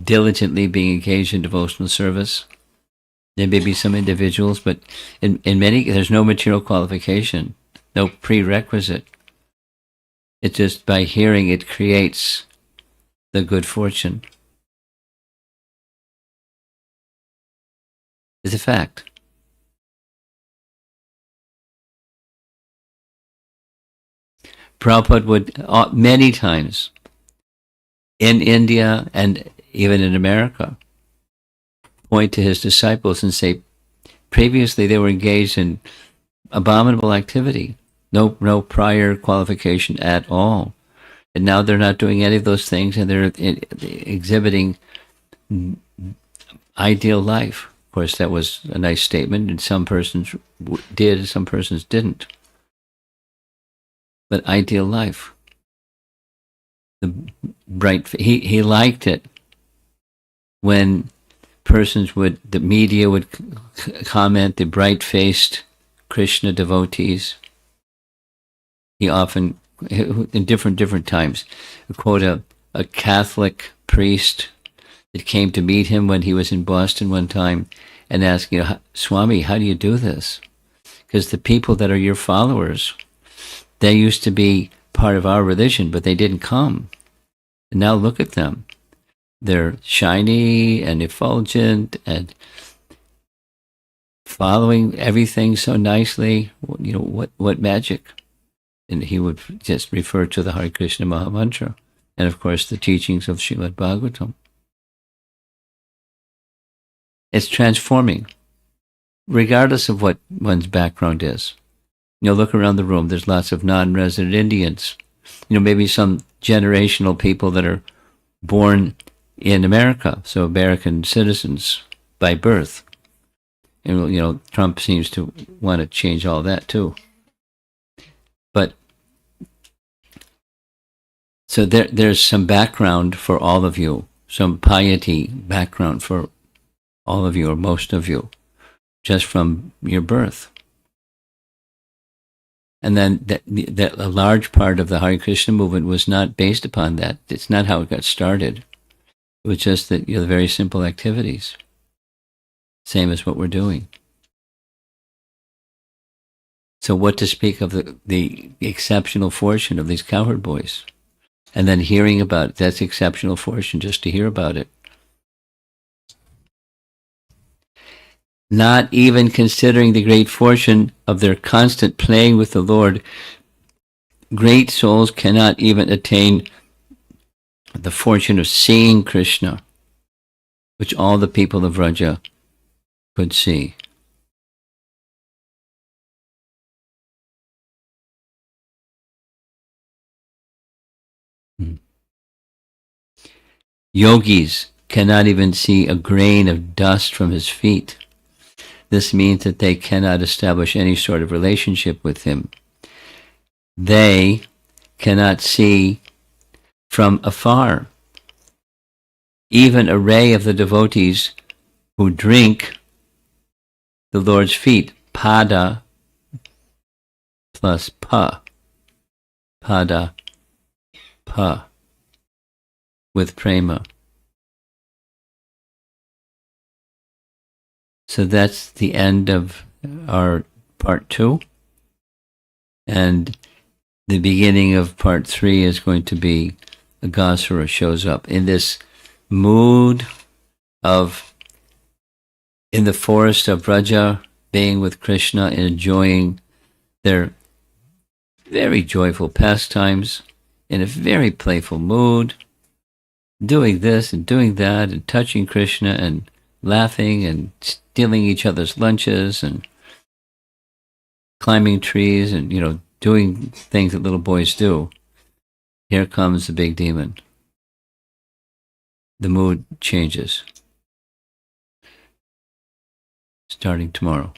diligently being engaged in devotional service. There may be some individuals, but in many, there's no material qualification, no prerequisite. It's just by hearing it creates the good fortune. It's a fact. Prabhupada would many times in India and even in America point to his disciples and say, previously they were engaged in abominable activity, no prior qualification at all, and now they're not doing any of those things, and they're exhibiting ideal life. Of course, that was a nice statement, and some persons did, and some persons didn't. But ideal life, the bright. He liked it when the media would comment the bright-faced Krishna devotees. He often, in different times, would quote a Catholic priest that came to meet him when he was in Boston one time and asked, Swami, how do you do this? Because the people that are your followers, they used to be part of our religion, but they didn't come. And now look at them. They're shiny and effulgent and following everything so nicely. What magic? And he would just refer to the Hare Krishna Mahamantra and, of course, the teachings of Srimad Bhagavatam. It's transforming, regardless of what one's background is. Look around the room. There's lots of non-resident Indians. Maybe some generational people that are born in America, so American citizens by birth. And, Trump seems to want to change all that too. But so there's some background for all of you, some piety background for all of you or most of you, just from your birth. And then that a large part of the Hare Krishna movement was not based upon that. It's not how it got started. It was just that very simple activities, same as what we're doing. So what to speak of the exceptional fortune of these cowherd boys, and then hearing about it, that's exceptional fortune just to hear about it. Not even considering the great fortune of their constant playing with the Lord, great souls cannot even attain the fortune of seeing Krishna, which all the people of Vraja could see. Yogis cannot even see a grain of dust from his feet. This means that they cannot establish any sort of relationship with him. They cannot see from afar. Even a ray of the devotees who drink the Lord's feet, pada plus pa, pada pa, with prema. So that's the end of our part 2. And the beginning of part 3 is going to be Aghasura shows up in this mood of, in the forest of Vraja, being with Krishna and enjoying their very joyful pastimes in a very playful mood, doing this and doing that and touching Krishna and laughing and stealing each other's lunches and climbing trees and, doing things that little boys do. Here comes the big demon. The mood changes. Starting tomorrow.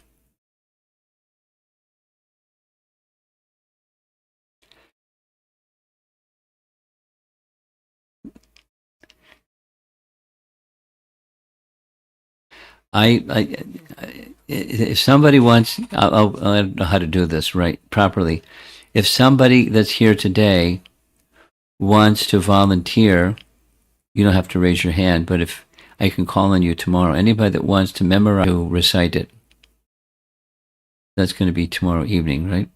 If somebody wants, I don't know how to do this right properly. If somebody that's here today wants to volunteer, you don't have to raise your hand, but if I can call on you tomorrow, anybody that wants to memorize, to recite it, that's going to be tomorrow evening, right?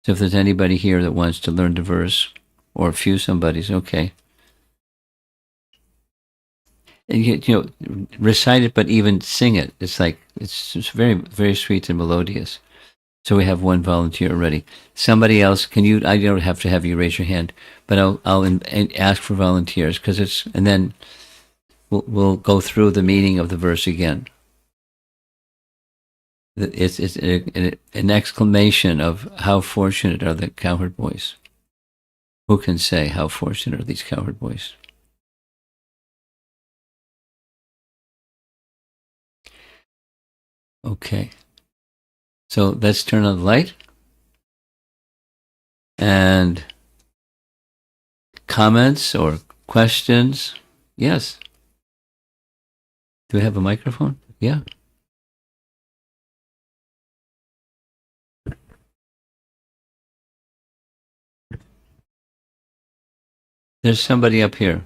So if there's anybody here that wants to learn the verse, or a few somebody's, okay. And recite it, but even sing it. It's like, it's very, very sweet and melodious. So we have one volunteer already. Somebody else, can you, I don't have to have you raise your hand, but I'll ask for volunteers, because and then we'll go through the meaning of the verse again. It's an exclamation of how fortunate are the cowherd boys. Who can say how fortunate are these cowherd boys? Okay. So let's turn on the light. And comments or questions? Yes. Do we have a microphone? Yeah. There's somebody up here.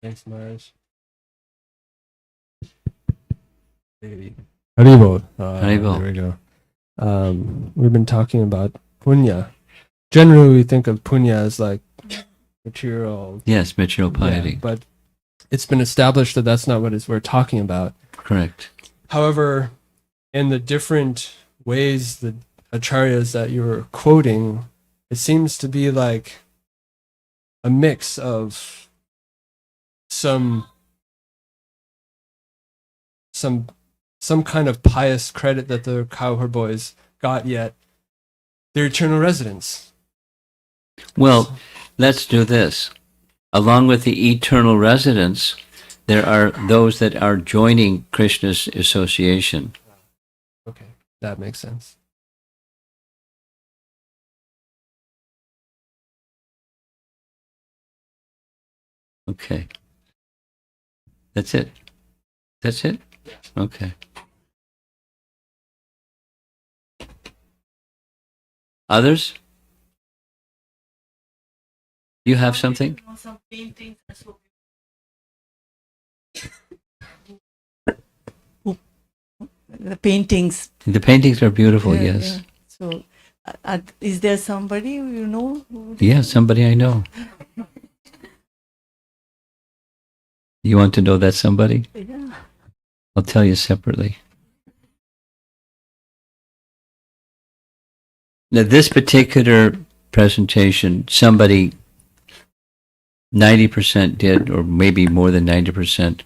Thanks, Maharaj. Haribol. Haribol. There we go. We've been talking about punya. Generally, we think of punya as like material. Yes, material piety. Yeah, but it's been established that that's not what we're talking about. Correct. However, in the different ways, the acharyas that you were quoting, it seems to be like a mix of some kind of pious credit that the cowherd boys got, yet their eternal residence. Well, let's do this. Along with the eternal residence, there are those that are joining Krishna's association. Okay, that makes sense. Okay. That's it. That's it? Okay. Others? You have something? Some paintings. The paintings. The paintings are beautiful, Yeah, yes. yeah. So, is there somebody you know? Yeah, somebody I know. You want to know that somebody? Yeah. I'll tell you separately. Now, this particular presentation, somebody 90% did, or maybe more than 90%.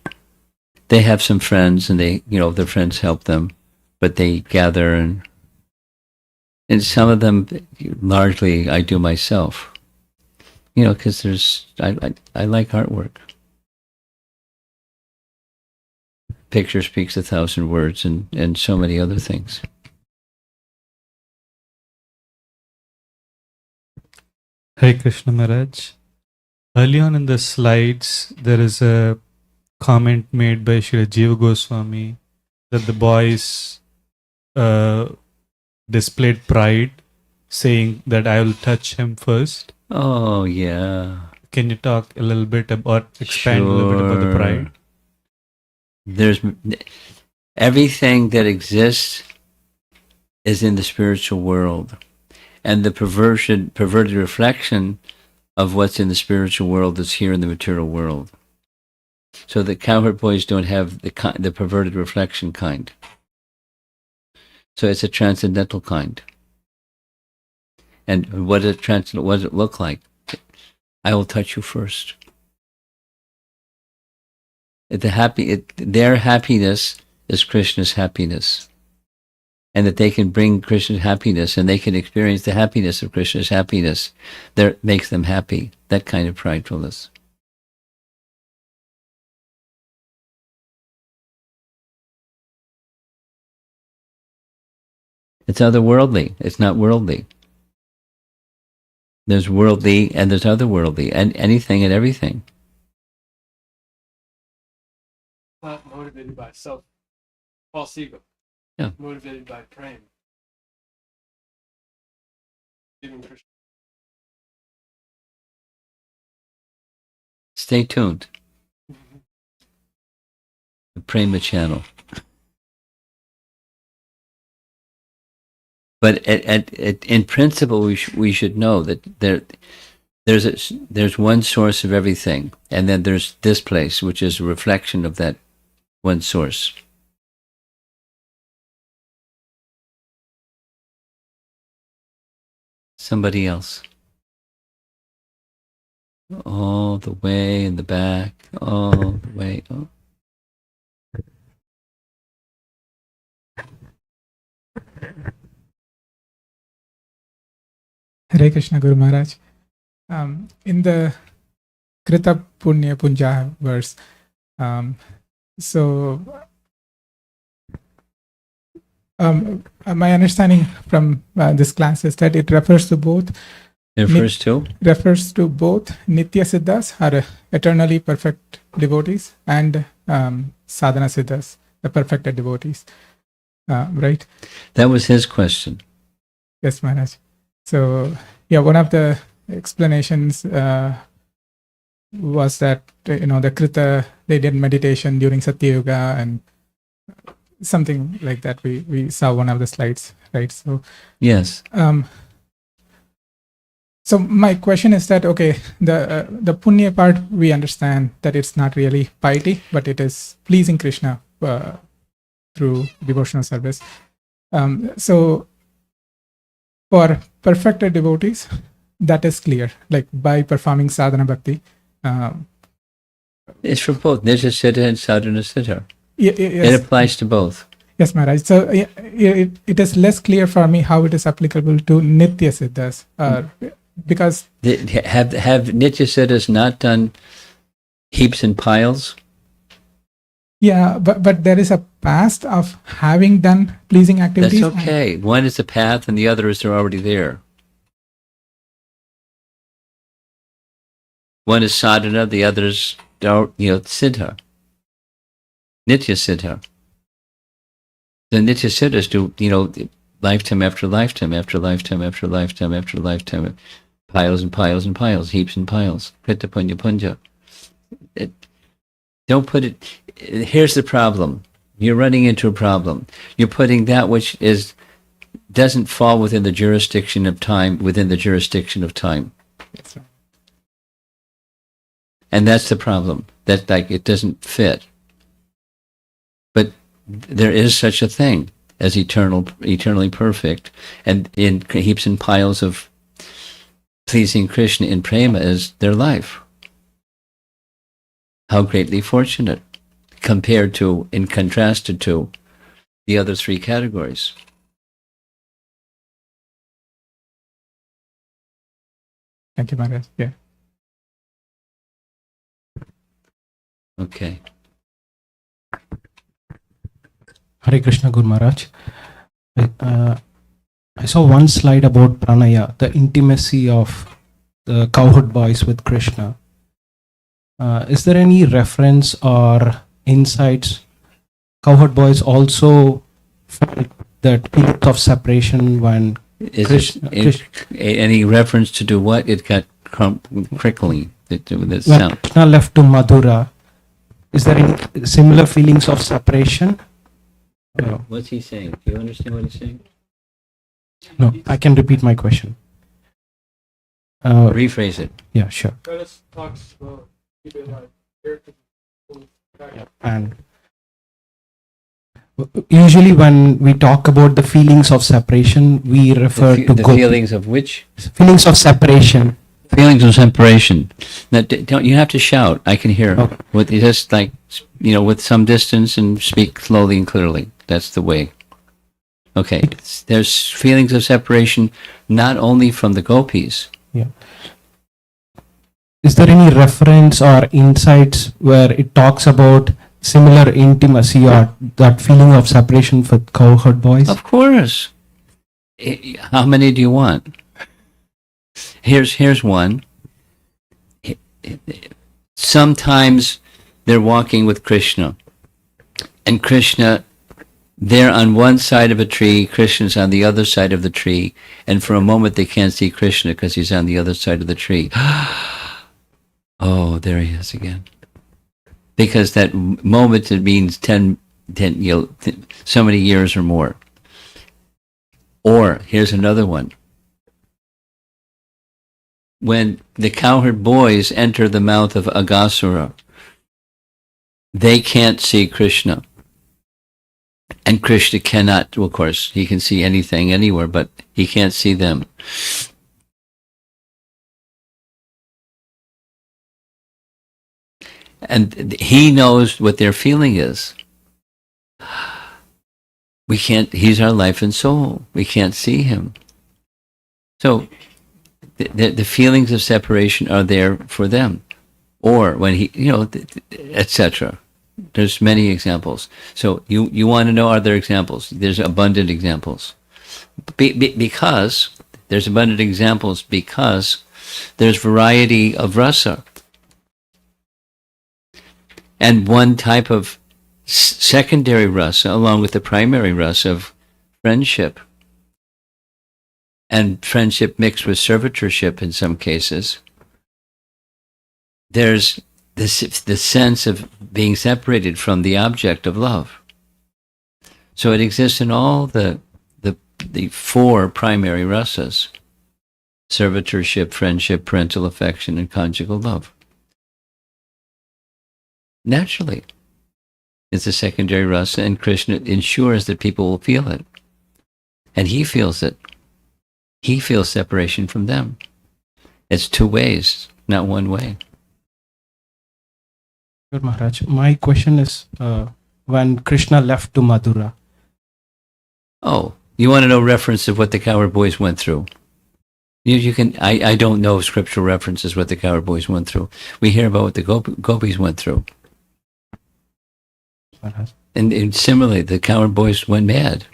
They have some friends, and their friends help them, but they gather, and some of them, largely, I do myself. Because I like artwork. Picture speaks 1,000 words, and so many other things. Hare Krishna Maharaj. Early on in the slides, there is a comment made by Srila Jiva Goswami that the boys displayed pride, saying that I will touch him first. Oh, yeah. Can you talk a little bit about, expand a little bit about the pride? There's everything that exists is in the spiritual world, and the perverted reflection of what's in the spiritual world is here in the material world. So the cowherd boys don't have the perverted reflection kind. So it's a transcendental kind. And what does it look like? I will touch you first. Their happiness is Krishna's happiness. And that they can bring Krishna's happiness, and they can experience the happiness of Krishna's happiness. That makes them happy. That kind of pridefulness. It's otherworldly. It's not worldly. There's worldly and there's otherworldly, and anything and everything. Not motivated by self, false ego. Yeah. Motivated by praying. Even Krishna. Stay tuned. The Prema channel. But in principle, we should know that there's one source of everything, and then there's this place, which is a reflection of that one source. Somebody else. All the way in the back, all the way. Oh. Hare Krishna Guru Maharaj. In the Krita Punya Punja verse, my understanding from this class is that it refers to both Nitya Siddhas, or eternally perfect devotees, and Sadhana Siddhas, the perfected devotees. Right? That was his question. Yes, Maharaj. So, yeah, one of the explanations was that, the Krita, they did meditation during Satya Yuga and something like that. We saw one of the slides, right? So, yes. So my question is that, okay, the punya part, we understand that it's not really piety, but it is pleasing Krishna through devotional service. So for perfected devotees, that is clear, like by performing sadhana bhakti. It's for both Nitya Siddha and Sadhana Siddha. Yes. It applies to both. Yes, Maharaj. So it is less clear for me how it is applicable to Nitya Siddhas. Because have Nitya Siddhas not done heaps and piles? Yeah, but there is a past of having done pleasing activities. That's okay. One is the path and the other is they're already there. One is sadhana, the other is siddha. Nitya Siddha. The Nitya Siddhas do, lifetime after lifetime after lifetime after lifetime after lifetime, piles and piles and piles, heaps and piles. Krita Punya Punja. Don't put it. Here's the problem. You're running into a problem. You're putting that which doesn't fall within the jurisdiction of time within the jurisdiction of time. That's right. And that's the problem. That it doesn't fit. But there is such a thing as eternally perfect, and in heaps and piles of pleasing Krishna in prema is their life. How greatly fortunate, contrasted to the other three categories. Thank you, Maharaj. Yeah. Okay. Hare Krishna Guru Maharaj. I saw one slide about pranaya, the intimacy of the cowherd boys with Krishna. Is there any reference or insights? Cowherd boys also felt that feeling of separation when Krishna. Any reference to do what? It got crickling. The When sound. Krishna left to Madhura, is there any similar feelings of separation? What's he saying? Do you understand what he's saying? No, I can repeat my question. Rephrase it. Yeah, sure. Let us talk slow. Keep it like And usually when we talk about the feelings of separation, we refer to The feelings of which? feelings of separation. Feelings of separation. Now, don't you have to shout? I can hear. Okay. With just with some distance and speak slowly and clearly. That's the way. Okay. There's feelings of separation not only from the gopis. Yeah. Is there any reference or insights where it talks about similar intimacy or that feeling of separation for cowherd boys? Of course. How many do you want? Here's one. Sometimes they're walking with Krishna, and Krishna, they're on one side of a tree, Krishna's on the other side of the tree, and for a moment they can't see Krishna because he's on the other side of the tree. Oh, there he is again. Because that moment, it means 10 so many years or more. Or, here's another one. When the cowherd boys enter the mouth of Aghasura, they can't see Krishna. And Krishna cannot, well, of course, he can see anything, anywhere, but he can't see them. And he knows what their feeling is. We can't, he's our life and soul. We can't see him. So the feelings of separation are there for them. Or when he, etc. There's many examples. So you want to know, are there examples? There's abundant examples. Because there's abundant examples because there's variety of rasa. And one type of secondary rasa, along with the primary rasa of friendship, and friendship mixed with servitorship in some cases, there's the sense of being separated from the object of love. So it exists in all the four primary rasas: servitorship, friendship, parental affection, and conjugal love. Naturally, it's a secondary rasa, and Krishna ensures that people will feel it. And he feels it. He feels separation from them. It's two ways, not one way. Good Maharaj. My question is, when Krishna left to Madura. Oh, you want to know reference of what the cowherd boys went through? You can. I don't know scriptural references what the cowherd boys went through. We hear about what the gopis went through. Maharaj. And similarly, the cowherd boys went mad.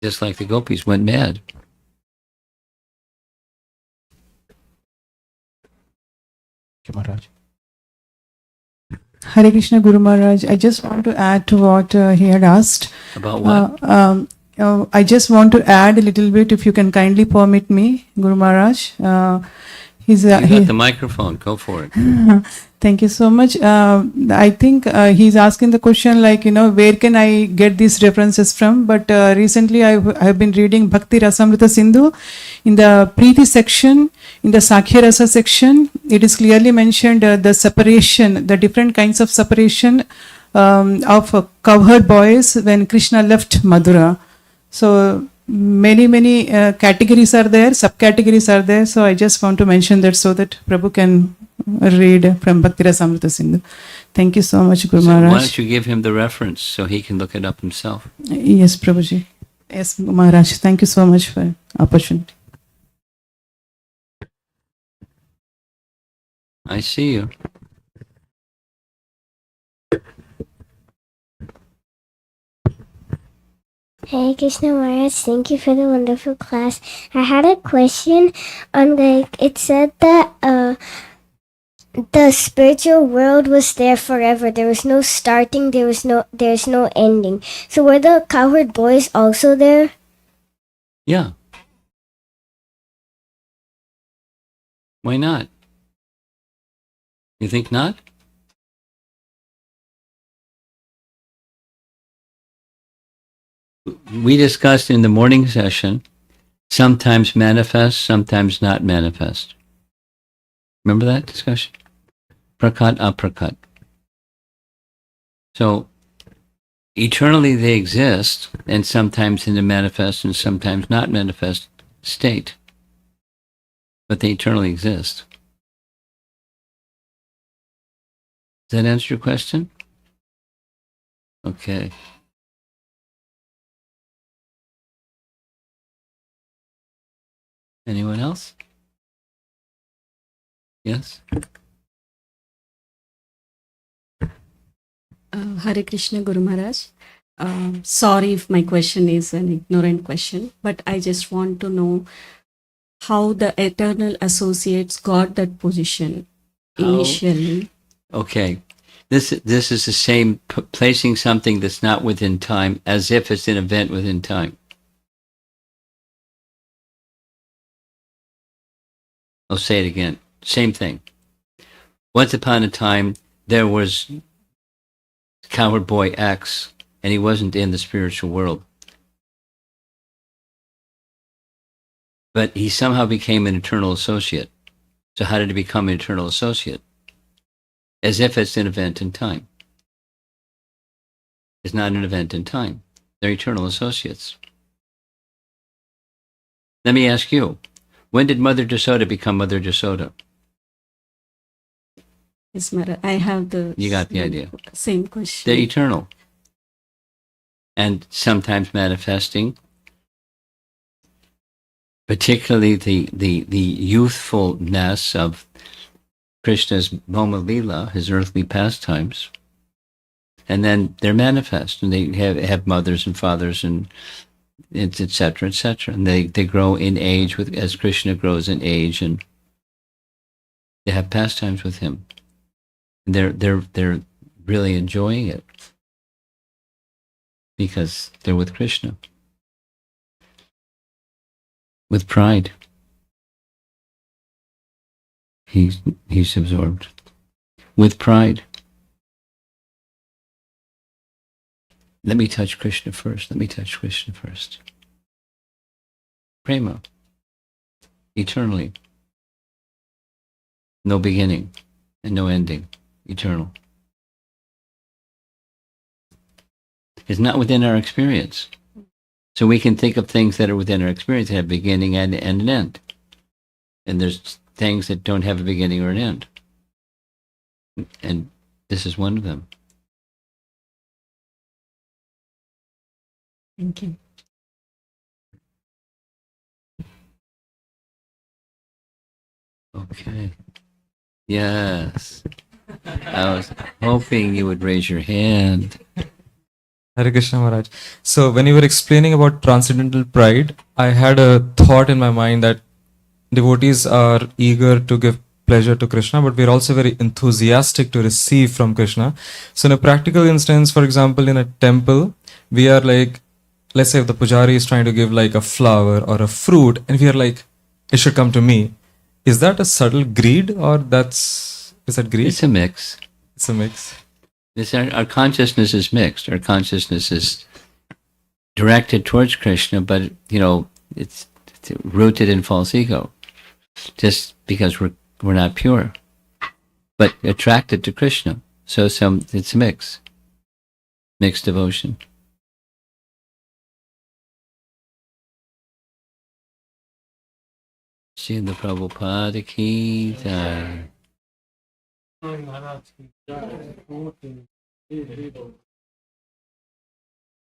Just like the gopis went mad. Okay, Maharaj. Hare Krishna Guru Maharaj, I just want to add to what he had asked. About what? I just want to add a little bit, if you can kindly permit me, Guru Maharaj. You got the microphone. Go for it. Thank you so much. I think he's asking the question like, where can I get these references from? But recently I've been reading Bhakti Rasamrita Sindhu. In the Preeti section, in the Sakhya Rasa section, it is clearly mentioned the separation, the different kinds of separation of cowherd boys when Krishna left Madura. So many categories are there, subcategories are there. So I just want to mention that so that Prabhu can read from Bhakti Rasamrita Sindhu. Thank you so much, Guru So Maharaj. why don't you give him the reference so he can look it up himself? Yes, Prabhuji. Yes, Maharaj. Thank you so much for opportunity. I see you. Hare Krishna Maharaj, thank you for the wonderful class. I had a question on it said that the spiritual world was there forever. There was no starting, there's no ending. So were the cowherd boys also there? Yeah. Why not? You think not? We discussed in the morning session, sometimes manifest, sometimes not manifest. Remember that discussion? Prakat, aprakat. So, eternally they exist, and sometimes in the manifest and sometimes not manifest state. But they eternally exist. Does that answer your question? Okay. Anyone else? Yes? Hare Krishna Guru Maharaj. sorry if my question is an ignorant question, but I just want to know how the eternal associates got that position How- initially. Okay. This is the same placing something that's not within time as if it's an event within time. I'll say it again. Same thing. Once upon a time, there was Coward Boy X, and he wasn't in the spiritual world. But he somehow became an eternal associate. So how did he become an eternal associate? As if it's an event in time. It's not an event in time. They're eternal associates. Let me ask you, when did Mother Jasoda become Mother Jasoda? Yes, Mara, I have the You got the idea. same question. They're eternal. And sometimes manifesting, particularly the youthfulness of Krishna's Moma Lila, his earthly pastimes. And then they're manifest, and they have mothers and fathers and et cetera, et cetera. And they grow in age with as Krishna grows in age, and they have pastimes with him. And they're really enjoying it because they're with Krishna. With pride. He's absorbed. With pride. Let me touch Krishna first. Let me touch Krishna first. Prema. Eternally. No beginning and no ending. Eternal. It's not within our experience. So we can think of things that are within our experience that have a beginning and an end. And there's things that don't have a beginning or an end. And this is one of them. Thank you. Okay. Yes. I was hoping you would raise your hand. Hare Krishna Maharaj. So when you were explaining about transcendental pride, I had a thought in my mind that devotees are eager to give pleasure to Krishna, but we're also very enthusiastic to receive from Krishna. So in a practical instance, for example, in a temple, we are like, let's say if the pujari is trying to give like a flower or a fruit, and we are like, it should come to me. Is that a subtle greed, or is that greed? It's a mix. It's a mix. Our consciousness is mixed. Our consciousness is directed towards Krishna, but it's rooted in false ego, just because we're not pure, but attracted to Krishna. So it's a mixed devotion. Srila Prabhupada ki jai.